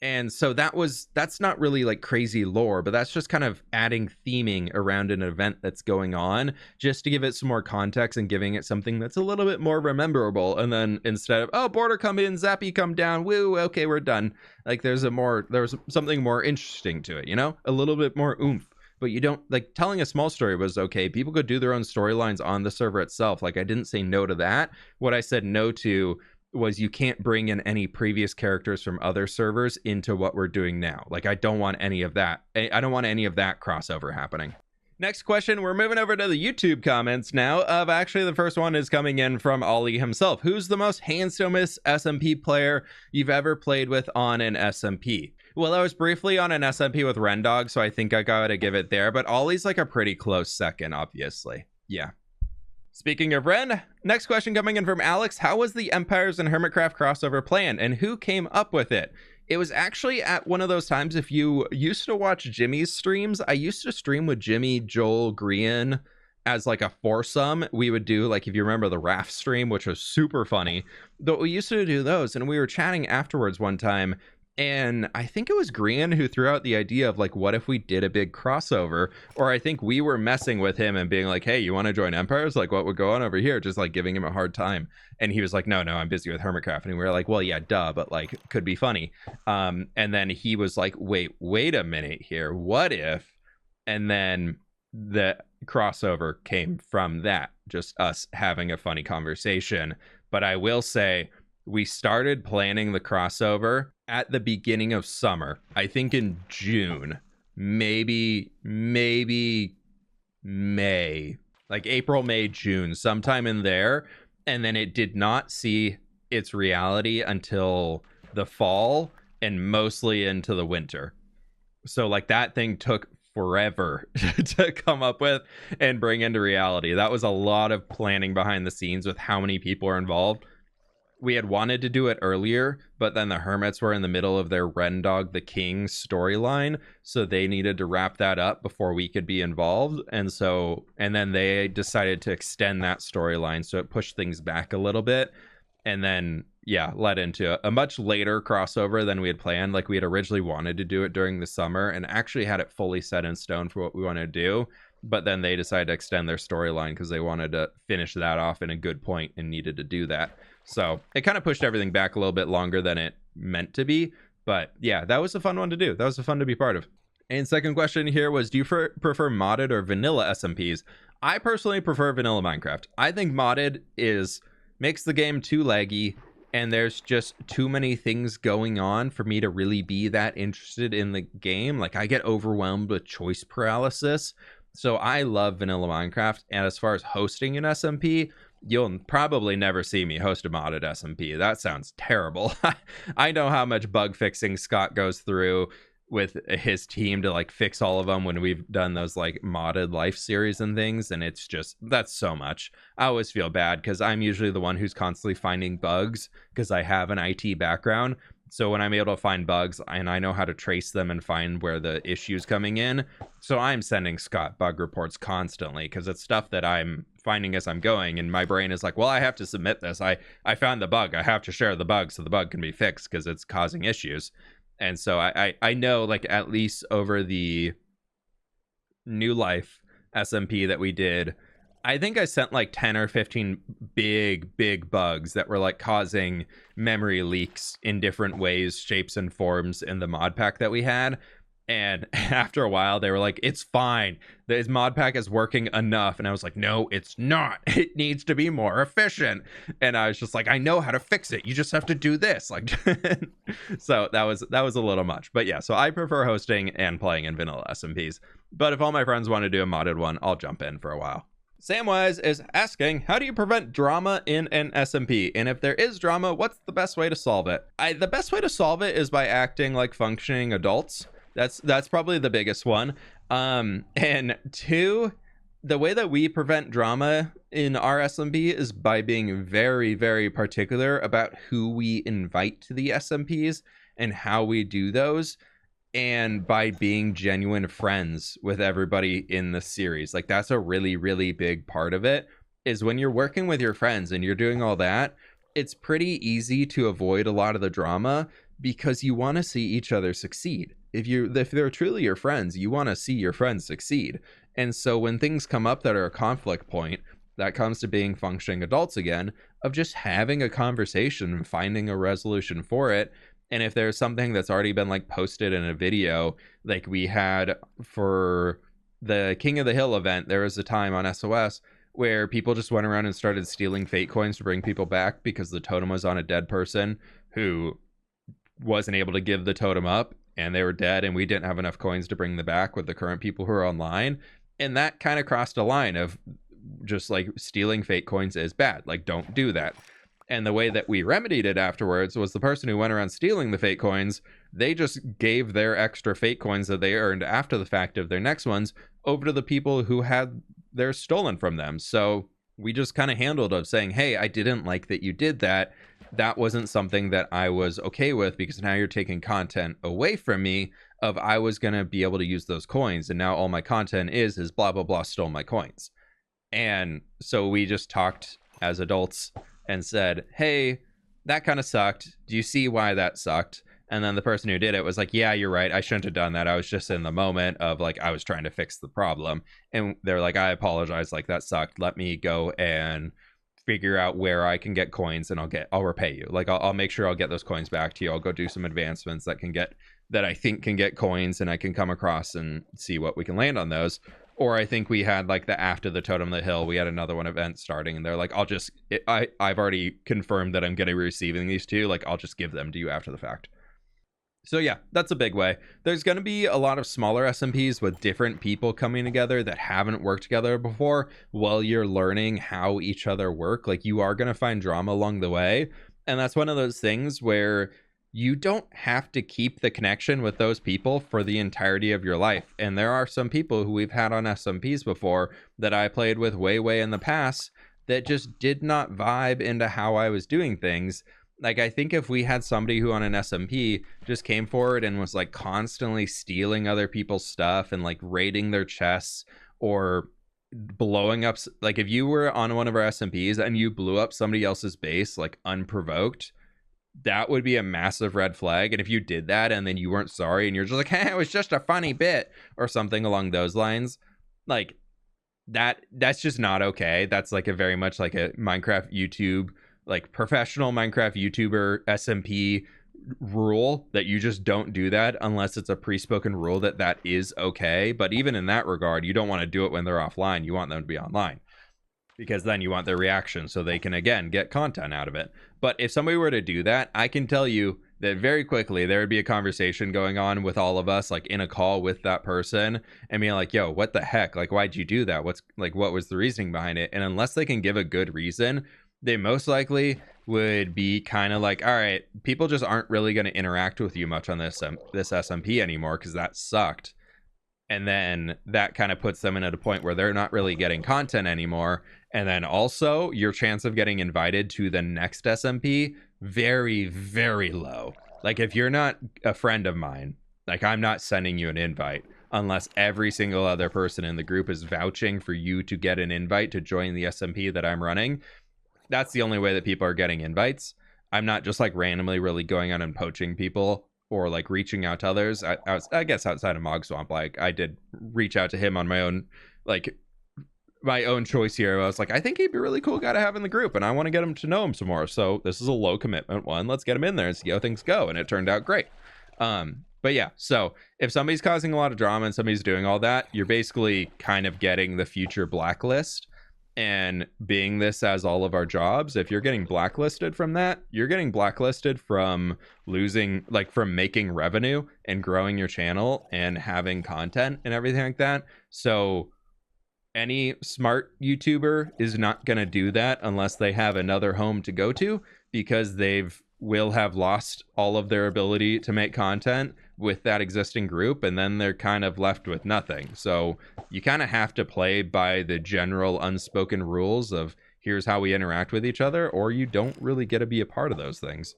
And so that's not really like crazy lore, but that's just kind of adding theming around an event that's going on, just to give it some more context and giving it something that's a little bit more rememberable. And then instead of, oh, border come in, zappy come down, woo, okay, we're done. Like, there's something more interesting to it, you know, a little bit more oomph. But you don't, like, telling a small story was okay. People could do their own storylines on the server itself. Like, I didn't say no to that. What I said no to was you can't bring in any previous characters from other servers into what we're doing now. Like, I don't want any of that. I don't want any of that crossover happening. Next question, we're moving over to the YouTube comments now. Actually, the first one is coming in from Ollie himself. Who's the most handsomest SMP player you've ever played with on an SMP? Well, I was briefly on an SMP with Rendog, so I think I gotta give it there, but Ollie's like a pretty close second, obviously. Yeah. Speaking of Ren, next question coming in from Alex. How was the Empires and Hermitcraft crossover planned, and who came up with it? It was actually at one of those times, if you used to watch Jimmy's streams, I used to stream with Jimmy, Joel, Grian as like a foursome. We would do, like, if you remember the raft stream, which was super funny, but we used to do those, and we were chatting afterwards one time, and I think it was Grian who threw out the idea of like, what if we did a big crossover? Or I think we were messing with him and being like, hey, you want to join Empires? Like, what would go on over here? Just like giving him a hard time. And he was like, no, I'm busy with Hermitcraft. And we were like, well, yeah, duh, but like, could be funny. And then he was like, wait a minute here. What if? And then the crossover came from that, just us having a funny conversation. But I will say, we started planning the crossover at the beginning of summer. I think in June, maybe May, like April, May, June, sometime in there. And then it did not see its reality until the fall and mostly into the winter. So like that thing took forever to come up with and bring into reality. That was a lot of planning behind the scenes with how many people are involved. We had wanted to do it earlier, but then the hermits were in the middle of their Rendog the King storyline, so they needed to wrap that up before we could be involved. And then they decided to extend that storyline, so it pushed things back a little bit, and then led into a much later crossover than we had planned. Like we had originally wanted to do it during the summer and actually had it fully set in stone for what we wanted to do, but then they decided to extend their storyline because they wanted to finish that off in a good point and needed to do that. So it kind of pushed everything back a little bit longer than it meant to be. But yeah, that was a fun one to do. That was fun to be part of. And second question here was, do you prefer modded or vanilla SMPs? I personally prefer vanilla Minecraft. I think modded makes the game too laggy, and there's just too many things going on for me to really be that interested in the game. Like I get overwhelmed with choice paralysis. So I love vanilla Minecraft. And as far as hosting an SMP, you'll probably never see me host a modded SMP. That sounds terrible. I know how much bug fixing Scott goes through with his team to like fix all of them when we've done those like modded life series and things, and it's just, that's so much. I always feel bad because I'm usually the one who's constantly finding bugs because I have an IT background. So when I'm able to find bugs and I know how to trace them and find where the issue's coming in, so I'm sending Scott bug reports constantly because it's stuff that I'm finding as I'm going, and my brain is like, well, I have to submit this. I found the bug. I have to share the bug so the bug can be fixed because it's causing issues. And so I know, like, at least over the New Life SMP that we did, I think I sent like 10 or 15 big bugs that were like causing memory leaks in different ways, shapes, and forms in the mod pack that we had. And after a while, they were like, it's fine. This mod pack is working enough. And I was like, no, it's not. It needs to be more efficient. And I was just like, I know how to fix it. You just have to do this. Like, so that was a little much. But yeah, so I prefer hosting and playing in vanilla SMPs. But if all my friends want to do a modded one, I'll jump in for a while. Samwise is asking, how do you prevent drama in an SMP? And if there is drama, what's the best way to solve it? The best way to solve it is by acting like functioning adults. That's probably the biggest one. And two, the way that we prevent drama in our SMP is by being very, very particular about who we invite to the SMPs and how we do those, and by being genuine friends with everybody in the series. Like that's a really, really big part of it, is when you're working with your friends and you're doing all that, it's pretty easy to avoid a lot of the drama because you want to see each other succeed. If they're truly your friends, you want to see your friends succeed. And so when things come up that are a conflict point, that comes to being functioning adults again, of just having a conversation and finding a resolution for it. And if there's something that's already been like posted in a video, like we had for the King of the Hill event, there was a time on SOS where people just went around and started stealing fate coins to bring people back because the totem was on a dead person who wasn't able to give the totem up, and they were dead, and we didn't have enough coins to bring them back with the current people who are online. And that kind of crossed a line of just like stealing fate coins is bad. Like, don't do that. And the way that we remedied it afterwards was the person who went around stealing the fate coins, they just gave their extra fate coins that they earned after the fact of their next ones over to the people who had theirs stolen from them. So we just kind of handled of saying, hey, I didn't like that you did that. That wasn't something that I was okay with, because now you're taking content away from me of I was going to be able to use those coins. And now all my content is blah, blah, blah, stole my coins. And so we just talked as adults and said, hey, that kind of sucked. Do you see why that sucked? And then the person who did it was like, yeah, you're right. I shouldn't have done that. I was just in the moment of like, I was trying to fix the problem. And they're like, I apologize. Like, that sucked. Let me go and figure out where I can get coins, and I'll repay you. Like, I'll make sure I'll get those coins back to you. I'll go do some advancements that I think can get coins, and I can come across and see what we can land on those. Or I think we had like the after the Totem of the Hill, we had another one event starting, and they're like, I've already confirmed that I'm going to be receiving these two. Like, I'll just give them to you after the fact. So yeah, that's a big way. There's going to be a lot of smaller SMPs with different people coming together that haven't worked together before while you're learning how each other work. Like, you are going to find drama along the way. And that's one of those things where you don't have to keep the connection with those people for the entirety of your life. And there are some people who we've had on SMPs before that I played with way in the past that just did not vibe into how I was doing things. Like, I think if we had somebody who on an SMP just came forward and was like constantly stealing other people's stuff and like raiding their chests or blowing up, like if you were on one of our SMPs and you blew up somebody else's base like unprovoked, that would be a massive red flag. And if you did that and then you weren't sorry and you're just like, hey, it was just a funny bit or something along those lines, like that's just not okay. That's like a very much like a Minecraft YouTube, like professional Minecraft YouTuber SMP rule, that you just don't do that unless it's a pre-spoken rule that is okay. But even in that regard, you don't want to do it when they're offline. You want them to be online, because then you want their reaction so they can again get content out of it. But if somebody were to do that, I can tell you that very quickly there would be a conversation going on with all of us, like in a call with that person, and being like, yo, what the heck, like why'd you do that, what was the reasoning behind it? And unless they can give a good reason, they most likely would be kind of like, all right, people just aren't really going to interact with you much on this SMP anymore because that sucked. And then that kind of puts them in at a point where they're not really getting content anymore. And then also your chance of getting invited to the next SMP, very low. Like, if you're not a friend of mine, like, I'm not sending you an invite unless every single other person in the group is vouching for you to get an invite to join the SMP that I'm running. That's the only way that people are getting invites. I'm not just like randomly really going out and poaching people or like reaching out to others. I guess outside of Mog Swamp, like I did reach out to him on my own, like my own choice here. I was like, I think he'd be a really cool guy to have in the group and I want to get him to know him some more. So this is a low commitment one. Let's get him in there and see how things go. And it turned out great. But yeah, so if somebody's causing a lot of drama and somebody's doing all that, you're basically kind of getting the future blacklist. And being this as all of our jobs, if you're getting blacklisted from that, you're getting blacklisted from losing, like from making revenue and growing your channel and having content and everything like that. So any smart YouTuber is not going to do that unless they have another home to go to, because will have lost all of their ability to make content with that existing group, and then they're kind of left with nothing. So you kind of have to play by the general unspoken rules of here's how we interact with each other, or you don't really get to be a part of those things.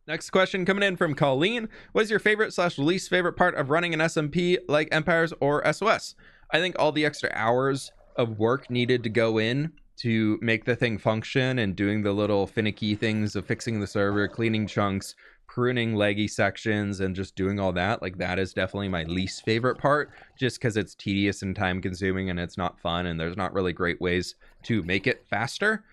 Next question coming in from Colleen. What is your favorite / least favorite part of running an SMP like Empires or SOS? I think all the extra hours of work needed to go in to make the thing function and doing the little finicky things of fixing the server, cleaning chunks, pruning leggy sections, and just doing all that, like that is definitely my least favorite part, just because it's tedious and time consuming and it's not fun and there's not really great ways to make it faster.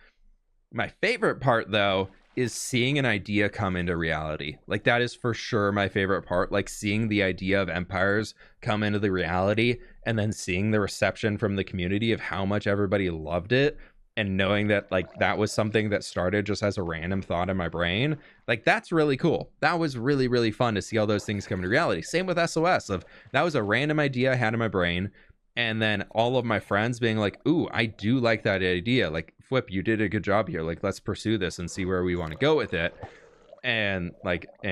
My favorite part though is seeing an idea come into reality. Like, that is for sure my favorite part, like seeing the idea of Empires come into the reality and then seeing the reception from the community of how much everybody loved it, and knowing that like that was something that started just as a random thought in my brain. Like, that's really cool. That was really fun to see all those things come into reality. Same with SOS, of that was a random idea I had in my brain, and then all of my friends being like, ooh, I do like that idea, like fWhip, you did a good job here, like let's pursue this and see where we want to go with it. And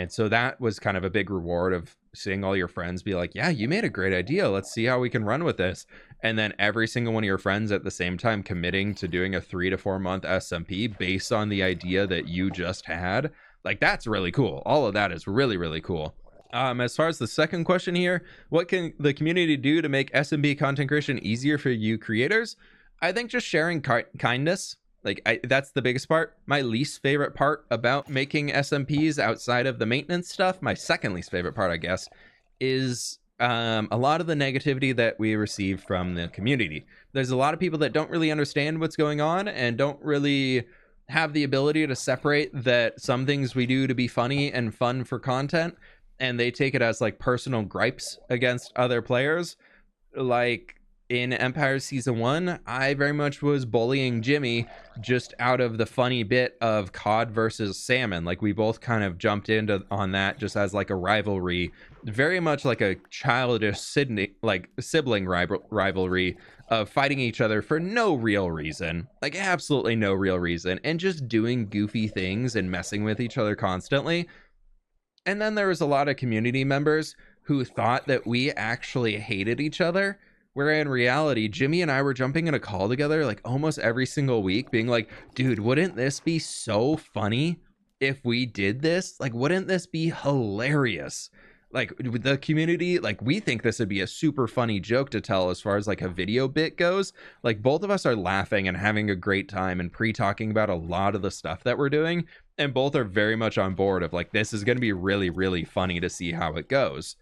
so that was kind of a big reward of seeing all your friends be like, yeah, you made a great idea, let's see how we can run with this. And then every single one of your friends at the same time committing to doing a 3 to 4 month SMP based on the idea that you just had. Like, that's really cool. All of that is really cool. As far as the second question here, what can the community do to make SMP content creation easier for you creators? I think just sharing kindness. Like, that's the biggest part. My least favorite part about making SMPs outside of the maintenance stuff, my second least favorite part, I guess, is a lot of the negativity that we receive from the community. There's a lot of people that don't really understand what's going on and don't really have the ability to separate that some things we do to be funny and fun for content, and they take it as like personal gripes against other players. Like, in Empire Season 1, I very much was bullying Jimmy just out of the funny bit of cod versus salmon. Like, we both kind of jumped into on that just as like a rivalry, very much like a childish sibling rivalry of fighting each other for no real reason, like absolutely no real reason, and just doing goofy things and messing with each other constantly. And then there was a lot of community members who thought that we actually hated each other, where in reality, Jimmy and I were jumping in a call together like almost every single week, being like, dude, wouldn't this be so funny if we did this? Like, wouldn't this be hilarious? Like, with the community, like, we think this would be a super funny joke to tell as far as like a video bit goes. Like, both of us are laughing and having a great time and pre-talking about a lot of the stuff that we're doing, and both are very much on board of like, this is going to be really, really funny to see how it goes.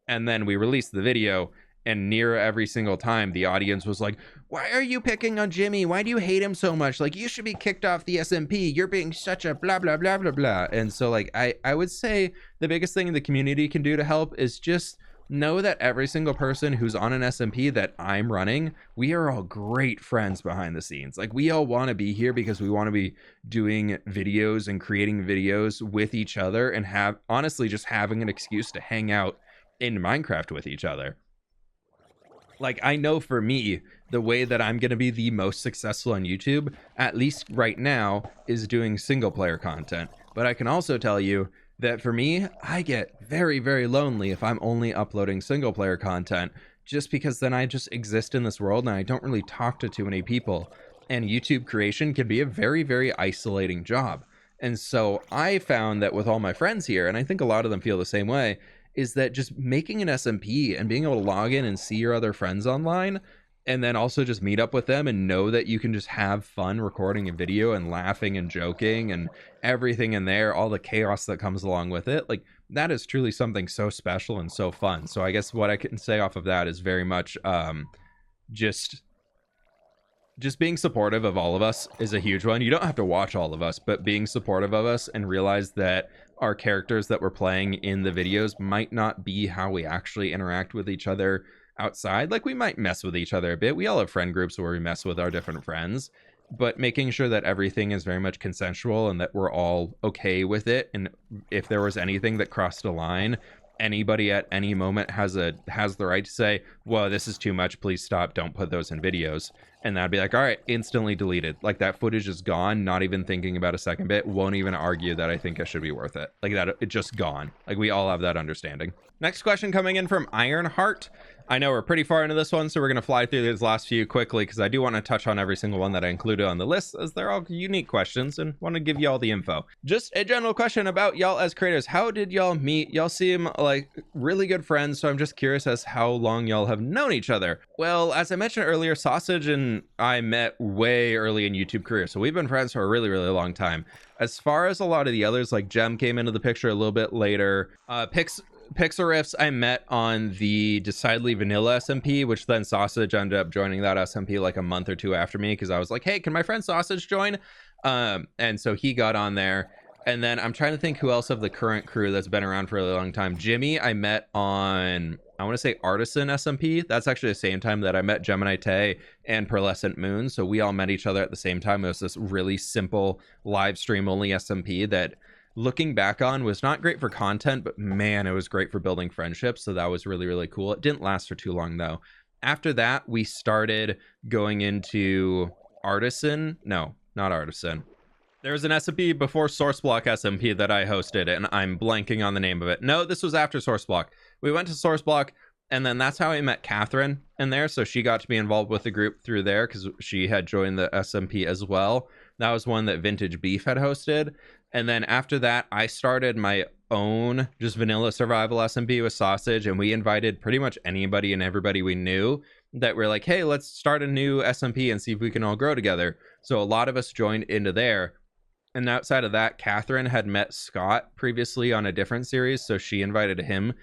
And then we released the video, and near every single time the audience was like, why are you picking on Jimmy? Why do you hate him so much? Like, you should be kicked off the SMP. You're being such a blah, blah, blah, blah, blah. And so like, I would say the biggest thing the community can do to help is just know that every single person who's on an SMP that I'm running, we are all great friends behind the scenes. Like, we all want to be here because we want to be doing videos and creating videos with each other, and have honestly just having an excuse to hang out in Minecraft with each other. Like, I know for me, the way that I'm going to be the most successful on YouTube, at least right now, is doing single player content. But I can also tell you that for me, I get very, very lonely if I'm only uploading single player content, just because then I just exist in this world and I don't really talk to too many people. And YouTube creation can be a very, very isolating job. And so I found that with all my friends here, and I think a lot of them feel the same way, is that just making an SMP and being able to log in and see your other friends online, and then also just meet up with them and know that you can just have fun recording a video and laughing and joking and everything in there, all the chaos that comes along with it, like, that is truly something so special and so fun. So I guess what I can say off of that is very much just being supportive of all of us is a huge one. You don't have to watch all of us, but being supportive of us and realize that our characters that we're playing in the videos might not be how we actually interact with each other outside. Like, we might mess with each other a bit. We all have friend groups where we mess with our different friends, but making sure that everything is very much consensual and that we're all okay with it. And if there was anything that crossed a line, anybody at any moment has the right to say, whoa, this is too much, please stop, don't put those in videos. And that'd be like, all right, instantly deleted. Like, that footage is gone, not even thinking about a second bit, won't even argue that I think it should be worth it. Like, that, it's just gone. Like, we all have that understanding. Next question coming in from Ironheart. I know we're pretty far into this one, so we're going to fly through these last few quickly because I do want to touch on every single one that I included on the list, as they're all unique questions and want to give you all the info. Just a general question about y'all as creators. How did y'all meet? Y'all seem like really good friends, so I'm just curious as how long y'all have known each other. Well, as I mentioned earlier, Sausage and I met way early in YouTube career, so we've been friends for a really, really long time. As far as a lot of the others, like Gem came into the picture a little bit later. Pixel Riffs I met on the Decidedly Vanilla SMP, which then Sausage ended up joining that SMP like a month or two after me, because I was like, hey, can my friend Sausage join? And so he got on there. And then I'm trying to think who else of the current crew that's been around for a really long time. Jimmy I met on, I want to say Artisan SMP. That's actually the same time that I met Gemini Tay and Pearlescent Moon. So we all met each other at the same time. It was this really simple live stream only SMP that, looking back on, was not great for content, but man, it was great for building friendships. So that was really, really cool. It didn't last for too long though. After that, we started going into Artisan. No, not Artisan. There was an SMP before SourceBlock SMP that I hosted, and I'm blanking on the name of it. No, this was after SourceBlock. We went to SourceBlock, and then that's how I met Catherine in there. So she got to be involved with the group through there because she had joined the SMP as well. That was one that Vintage Beef had hosted. And then after that, I started my own just vanilla survival SMP with Sausage, and we invited pretty much anybody and everybody we knew that were like, hey, let's start a new SMP and see if we can all grow together. So a lot of us joined into there. And outside of that, Catherine had met Scott previously on a different series, so she invited him.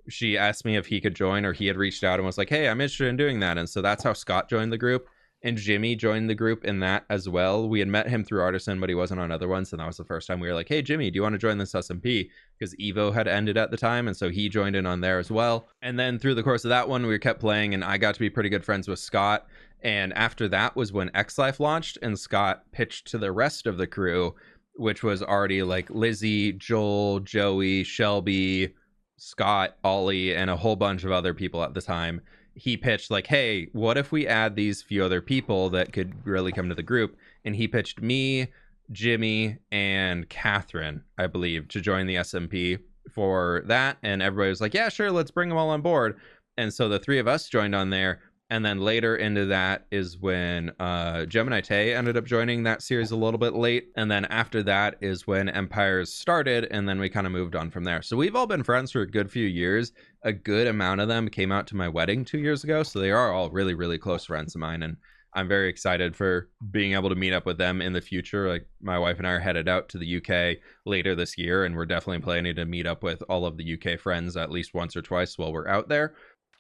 She asked me if he could join, or he had reached out and was like, hey, I'm interested in doing that. And so that's how Scott joined the group. and Jimmy joined the group in that as well. We had met him through Artisan, but he wasn't on other ones, and that was the first time we were like, hey Jimmy, do you want to join this SMP? Because Evo had ended at the time, and so he joined in on there as well. And then through the course of that one, we kept playing, and I got to be pretty good friends with Scott. And after that was when X Life launched, and Scott pitched to the rest of the crew, which was already like Lizzie, Joel, Joey, Shelby, Scott, Ollie, and a whole bunch of other people at the time. He pitched like, hey, what if we add these few other people that could really come to the group? And he pitched me, Jimmy, and Catherine, I believe, to join the SMP for that. And everybody was like, yeah, sure, let's bring them all on board. And so the three of us joined on there. And then later into that is when Gemini Tay ended up joining that series a little bit late. And then after that is when Empires started, and then we kind of moved on from there. So we've all been friends for a good few years. A good amount of them came out to my wedding 2 years ago. So they are all really, really close friends of mine. And I'm very excited for being able to meet up with them in the future. Like, my wife and I are headed out to the UK later this year, and we're definitely planning to meet up with all of the UK friends at least once or twice while we're out there.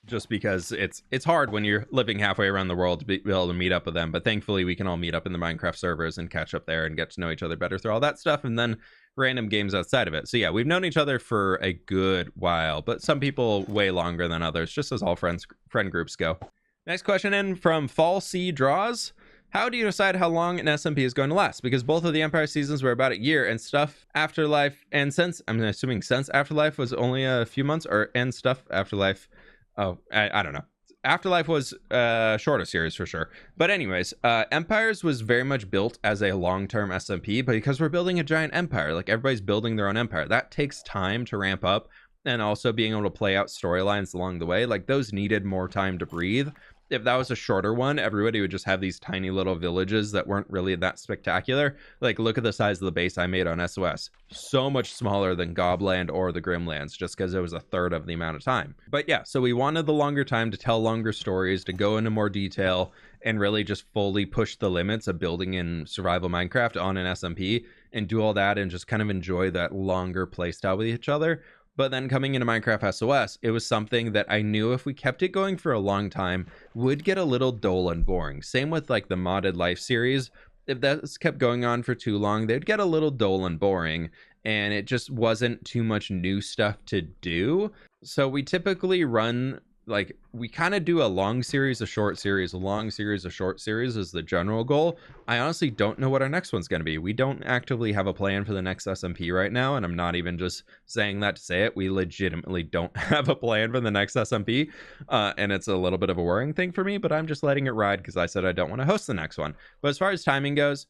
Just because it's hard when you're living halfway around the world to be able to meet up with them. But thankfully we can all meet up in the Minecraft servers and catch up there and get to know each other better through all that stuff, and then random games outside of it. So yeah, we've known each other for a good while, but some people way longer than others, just as all friend groups go. Next question in from Fall Sea Draws. How do you decide how long an SMP is going to last? Because both of the Empire seasons were about a year, and stuff Afterlife, and since, I'm assuming since Afterlife was only a few months, and stuff Afterlife, oh, I don't know. Afterlife was a shorter series for sure. But anyways, Empires was very much built as a long-term SMP, but because we're building a giant empire, like everybody's building their own empire, that takes time to ramp up, and also being able to play out storylines along the way. Like, those needed more time to breathe. If that was a shorter one, everybody would just have these tiny little villages that weren't really that spectacular. Like, look at the size of the base I made on SOS. So much smaller than Gobland or the Grimlands, just because it was a third of the amount of time. But yeah, so we wanted the longer time to tell longer stories, to go into more detail, and really just fully push the limits of building in survival Minecraft on an SMP, and do all that and just kind of enjoy that longer playstyle with each other. But then coming into Minecraft SOS, it was something that I knew if we kept it going for a long time would get a little dull and boring. Same with like the Modded Life series. If that kept going on for too long, they'd get a little dull and boring, and it just wasn't too much new stuff to do. So we typically run, like, we kind of do a long series, a short series, a long series, a short series is the general goal. I honestly don't know what our next one's going to be. We don't actively have a plan for the next SMP right now, and I'm not even just saying that to say it. We legitimately don't have a plan for the next SMP, and it's a little bit of a worrying thing for me, but I'm just letting it ride because I said I don't want to host the next one. But as far as timing goes,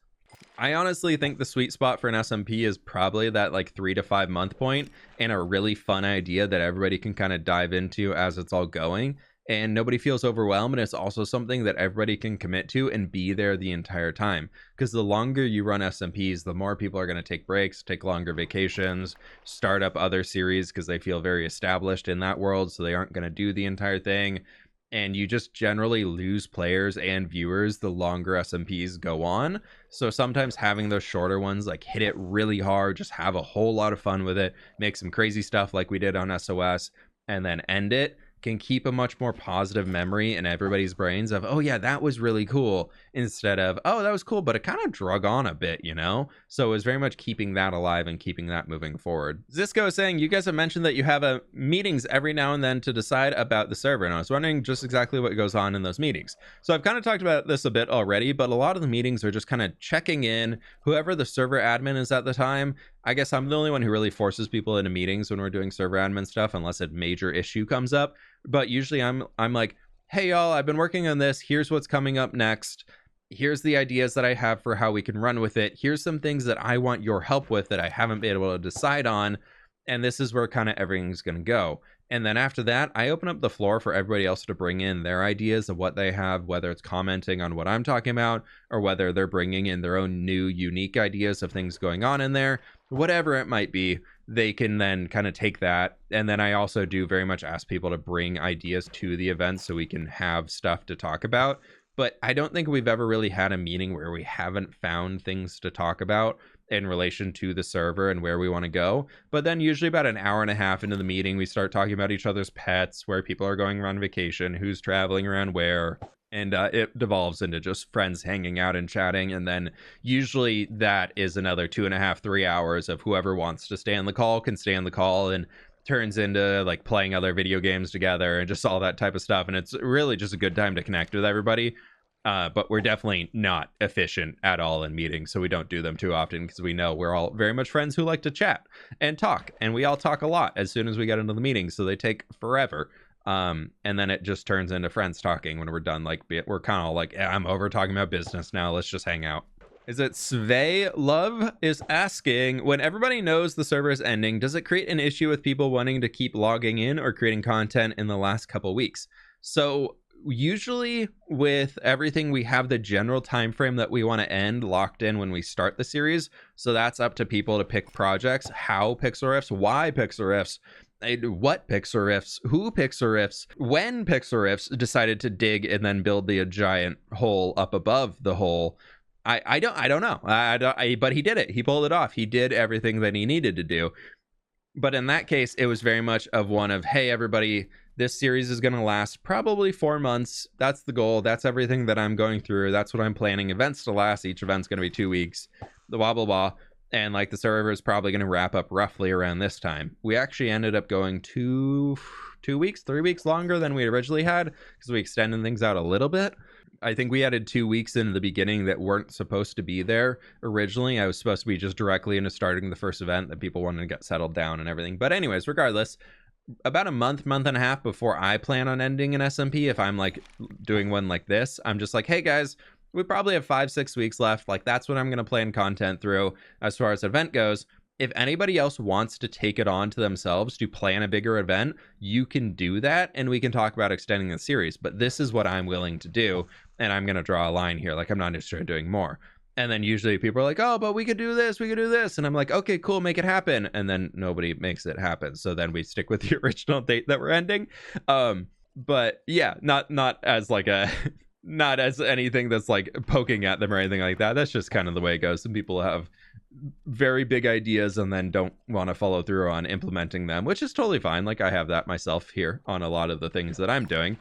I honestly think the sweet spot for an SMP is probably that like 3 to 5 month point, and a really fun idea that everybody can kind of dive into as it's all going, and nobody feels overwhelmed, and it's also something that everybody can commit to and be there the entire time. Because the longer you run SMPs, the more people are going to take breaks, take longer vacations, start up other series because they feel very established in that world, so they aren't going to do the entire thing. And you just generally lose players and viewers the longer SMPs go on. So sometimes having those shorter ones, like, hit it really hard, just have a whole lot of fun with it, make some crazy stuff like we did on SOS, and then end it, can keep a much more positive memory in everybody's brains of, oh yeah, that was really cool, instead of, oh, that was cool, but it kind of drug on a bit, you know? So it was very much keeping that alive and keeping that moving forward. Zisco is saying, you guys have mentioned that you have meetings every now and then to decide about the server, and I was wondering just exactly what goes on in those meetings. So I've kind of talked about this a bit already, but a lot of the meetings are just kind of checking in, whoever the server admin is at the time. I guess I'm the only one who really forces people into meetings when we're doing server admin stuff, unless a major issue comes up. But usually I'm like, hey y'all, I've been working on this, here's what's coming up next, here's the ideas that I have for how we can run with it, here's some things that I want your help with that I haven't been able to decide on, and this is where kind of everything's gonna go. And then after that, I open up the floor for everybody else to bring in their ideas of what they have, whether it's commenting on what I'm talking about, or whether they're bringing in their own new, unique ideas of things going on in there. Whatever it might be, they can then kind of take that. And then I also do very much ask people to bring ideas to the event so we can have stuff to talk about. But I don't think we've ever really had a meeting where we haven't found things to talk about in relation to the server and where we want to go. But then usually about an hour and a half into the meeting, we start talking about each other's pets, where people are going on vacation, who's traveling around where, And it devolves into just friends hanging out and chatting, and then usually that is another 2.5-3 hours of whoever wants to stay on the call can stay on the call, and turns into like playing other video games together and just all that type of stuff. And it's really just a good time to connect with everybody. But we're definitely not efficient at all in meetings, so we don't do them too often because we know we're all very much friends who like to chat and talk, and we all talk a lot as soon as we get into the meetings, so they take forever. And then it just turns into friends talking when we're done. Like, we're kind of like, I'm over talking about business now, let's just hang out. Is it Svei Love is asking, when everybody knows the server is ending, does it create an issue with people wanting to keep logging in or creating content in the last couple weeks? So usually with everything, we have the general time frame that we want to end locked in when we start the series, so that's up to people to pick projects, how pixel riffs, why pixel riffs, what pixel riffs, who pixel riffs, when pixel riffs decided to dig and then build the giant hole up above the hole. I don't know. But he did it. He pulled it off. He did everything that he needed to do. But in that case, it was very much of one of, hey, everybody, this series is going to last probably 4 months. That's the goal. That's everything that I'm going through. That's what I'm planning events to last. Each event's going to be 2 weeks. The blah, blah, blah. And like the server is probably going to wrap up roughly around this time. We actually ended up going 3 weeks longer than we originally had because we extended things out a little bit. I think we added 2 weeks in the beginning that weren't supposed to be there originally. I was supposed to be just directly into starting the first event that people wanted to get settled down and everything. But anyways, regardless, about a month and a half before I plan on ending an SMP, if I'm like doing one like this, I'm just like, hey guys, we probably have 5-6 weeks left. Like, that's what I'm going to plan content through as far as event goes. If anybody else wants to take it on to themselves to plan a bigger event, you can do that, and we can talk about extending the series. But this is what I'm willing to do, and I'm going to draw a line here. Like, I'm not interested in doing more. And then usually people are like, oh, but we could do this, we could do this. And I'm like, okay, cool, make it happen. And then nobody makes it happen. So then we stick with the original date that we're ending. But yeah, not as like a... not as anything that's like poking at them or anything like that. That's just kind of the way it goes. Some people have very big ideas and then don't want to follow through on implementing them, which is totally fine. Like, I have that myself here on a lot of the things that I'm doing,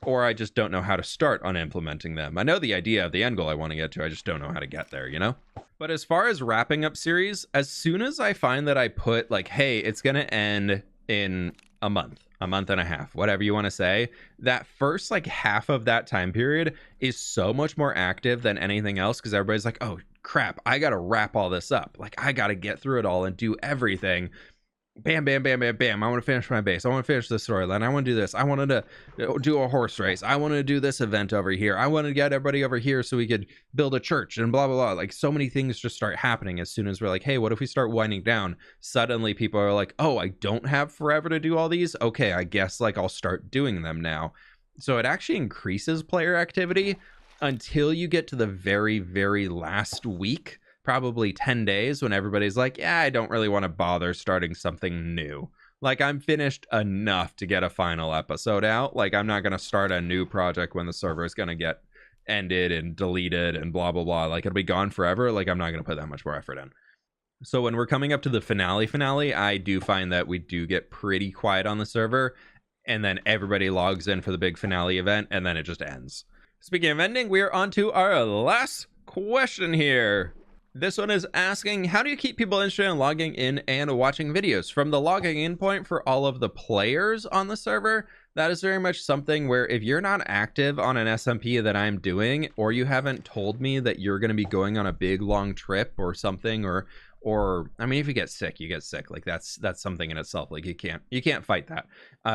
or I just don't know how to start on implementing them. I know the idea of the end goal I want to get to, I just don't know how to get there, you know? But as far as wrapping up series, as soon as I find that I put like, hey, it's going to end in a month and a half, whatever you want to say, that first like half of that time period is so much more active than anything else, because everybody's like, oh crap, I gotta wrap all this up, like I gotta get through it all and do everything. Bam, bam, bam, bam, bam. I want to finish my base. I want to finish this storyline. I want to do this. I wanted to do a horse race. I wanted to do this event over here. I wanted to get everybody over here so we could build a church and blah, blah, blah. Like, so many things just start happening as soon as we're like, hey, what if we start winding down? Suddenly people are like, oh, I don't have forever to do all these. Okay, I guess like I'll start doing them now. So it actually increases player activity until you get to the very, very last week. Probably 10 days, when everybody's like, yeah, I don't really want to bother starting something new. Like, I'm finished enough to get a final episode out. Like, I'm not going to start a new project when the server is going to get ended and deleted and blah, blah, blah. Like, it'll be gone forever. Like, I'm not going to put that much more effort in. So when we're coming up to the finale, I do find that we do get pretty quiet on the server. And then everybody logs in for the big finale event, and then it just ends. Speaking of ending, we are on to our last question here. This one is asking, how do you keep people interested in logging in and watching videos? From the logging in point for all of the players on the server, that is very much something where if you're not active on an SMP that I'm doing, or you haven't told me that you're going to be going on a big long trip or something, or I mean, if you get sick, you get sick. Like, that's something in itself. Like, you can't fight that.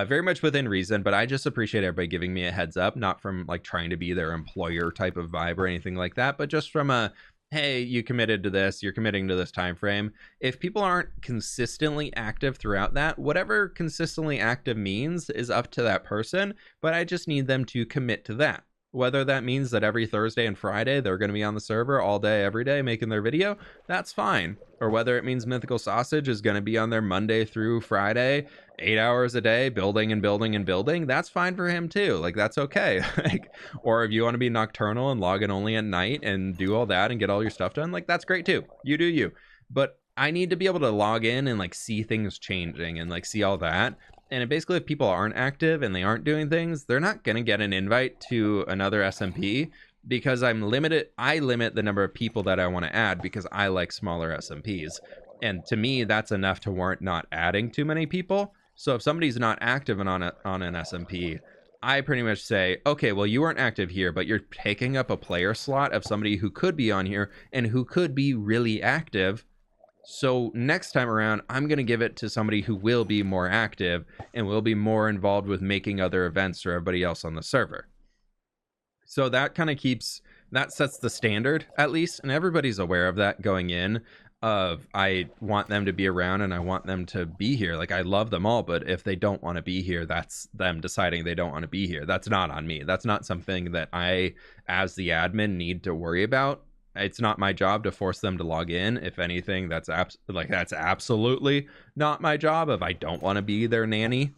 Very much within reason, but I just appreciate everybody giving me a heads up, not from like trying to be their employer type of vibe or anything like that, but just from a, hey, you committed to this, you're committing to this time frame. If people aren't consistently active throughout that, whatever consistently active means is up to that person, but I just need them to commit to that. Whether that means that every Thursday and Friday they're going to be on the server all day, every day, making their video, that's fine. Or whether it means Mythical Sausage is going to be on there Monday through Friday, 8 hours a day, building and building and building, that's fine for him too. Like, that's okay. Like, or if you want to be nocturnal and log in only at night and do all that and get all your stuff done, like, that's great too. You do you. But I need to be able to log in and like see things changing and like see all that. And basically, if people aren't active and they aren't doing things, they're not going to get an invite to another SMP, because I limit the number of people that I want to add because I like smaller SMPs. And to me, that's enough to warrant not adding too many people. So if somebody's not active on an SMP, I pretty much say, okay, well, you weren't active here, but you're taking up a player slot of somebody who could be on here and who could be really active. So next time around, I'm going to give it to somebody who will be more active and will be more involved with making other events for everybody else on the server. So that kind of sets the standard, at least, and everybody's aware of that going in. I want them to be around and I want them to be here. Like, I love them all, but if they don't want to be here, that's them deciding they don't want to be here. That's not on me. That's not something that I, as the admin, need to worry about. It's not my job to force them to log in. If anything, that's absolutely not my job if I don't want to be their nanny.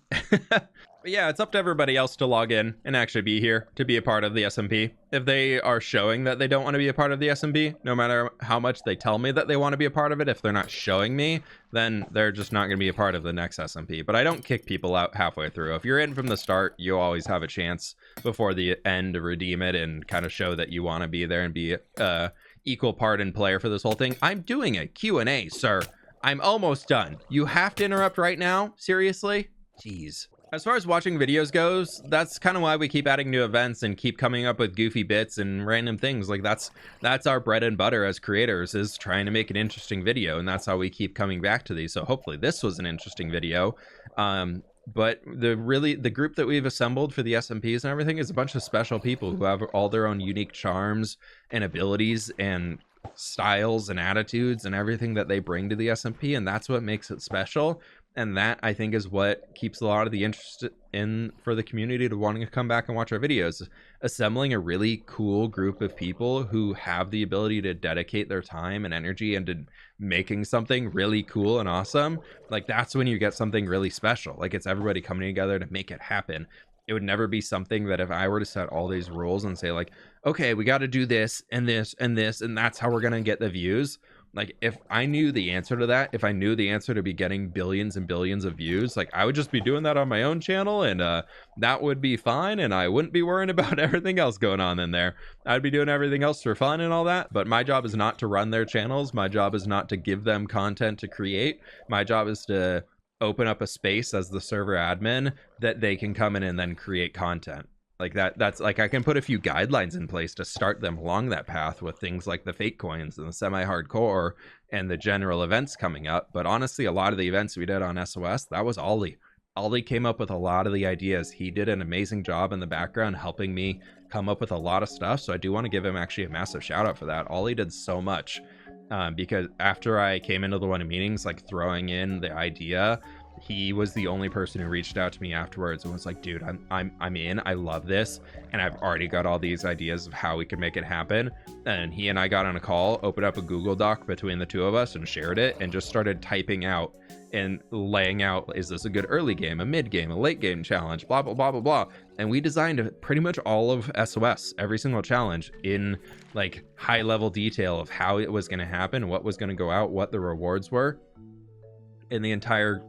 But yeah, it's up to everybody else to log in and actually be here to be a part of the SMP. If they are showing that they don't want to be a part of the SMP, no matter how much they tell me that they want to be a part of it, if they're not showing me, then they're just not going to be a part of the next SMP. But I don't kick people out halfway through. If you're in from the start, you always have a chance before the end to redeem it and kind of show that you want to be there and be equal part and player for this whole thing. I'm doing a Q&A, sir. I'm almost done. You have to interrupt right now? Seriously? Jeez. As far as watching videos goes, that's kind of why we keep adding new events and keep coming up with goofy bits and random things. Like, that's our bread and butter as creators, is trying to make an interesting video, and that's how we keep coming back to these. So hopefully this was an interesting video. But the group that we've assembled for the SMPs and everything is a bunch of special people who have all their own unique charms and abilities and styles and attitudes and everything that they bring to the SMP, and that's what makes it special. And that, I think, is what keeps a lot of the interest for the community to wanting to come back and watch our videos. Assembling a really cool group of people who have the ability to dedicate their time and energy into making something really cool and awesome. Like, that's when you get something really special. Like, it's everybody coming together to make it happen. It would never be something that if I were to set all these rules and say, like, okay, we got to do this and this and this, and that's how we're going to get the views. Like, if I knew the answer to that, if I knew the answer to be getting billions and billions of views, like, I would just be doing that on my own channel, and that would be fine, and I wouldn't be worrying about everything else going on in there. I'd be doing everything else for fun and all that, but my job is not to run their channels. My job is not to give them content to create. My job is to open up a space as the server admin that they can come in and then create content. Like, that's like, I can put a few guidelines in place to start them along that path with things like the fake coins and the semi-hardcore and the general events coming up. But honestly, a lot of the events we did on SOS, that was Ollie. Ollie came up with a lot of the ideas. He did an amazing job in the background helping me come up with a lot of stuff. So I do want to give him actually a massive shout out for that. Ollie did so much because after I came into the one meetings, like throwing in the idea, he was the only person who reached out to me afterwards and was like, dude, I'm in, I love this, and I've already got all these ideas of how we could make it happen. And he and I got on a call, opened up a Google Doc between the two of us and shared it, and just started typing out and laying out, is this a good early game, a mid game, a late game challenge, blah blah blah blah blah. And we designed pretty much all of SOS, every single challenge, in like high level detail of how it was going to happen, what was going to go out, what the rewards were, in the entire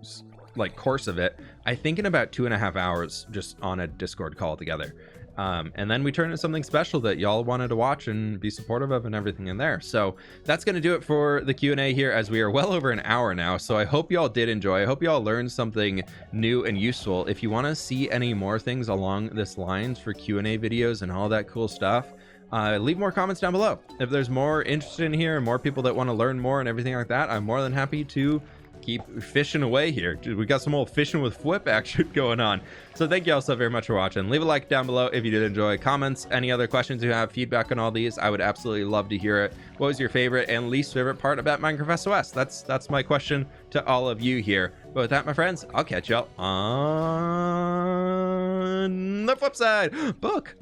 like course of it, I think in about 2.5 hours, just on a Discord call together. And then we turned into something special that y'all wanted to watch and be supportive of and everything in there. So that's going to do it for the Q&A here, as we are well over an hour now. So I hope y'all did enjoy. I hope y'all learned something new and useful. If you want to see any more things along this lines for Q&A videos and all that cool stuff, leave more comments down below. If there's more interest in here and more people that want to learn more and everything like that, I'm more than happy to keep fishing away here. Dude, we got some old fishing with fWhip action going on. So thank you all so very much for watching. Leave a like down below if you did enjoy. Comments, any other questions you have, feedback on all these, I would absolutely love to hear it. What was your favorite and least favorite part about Minecraft SOS? That's my question to all of you here. But with that, my friends, I'll catch y'all on the flip side. Book.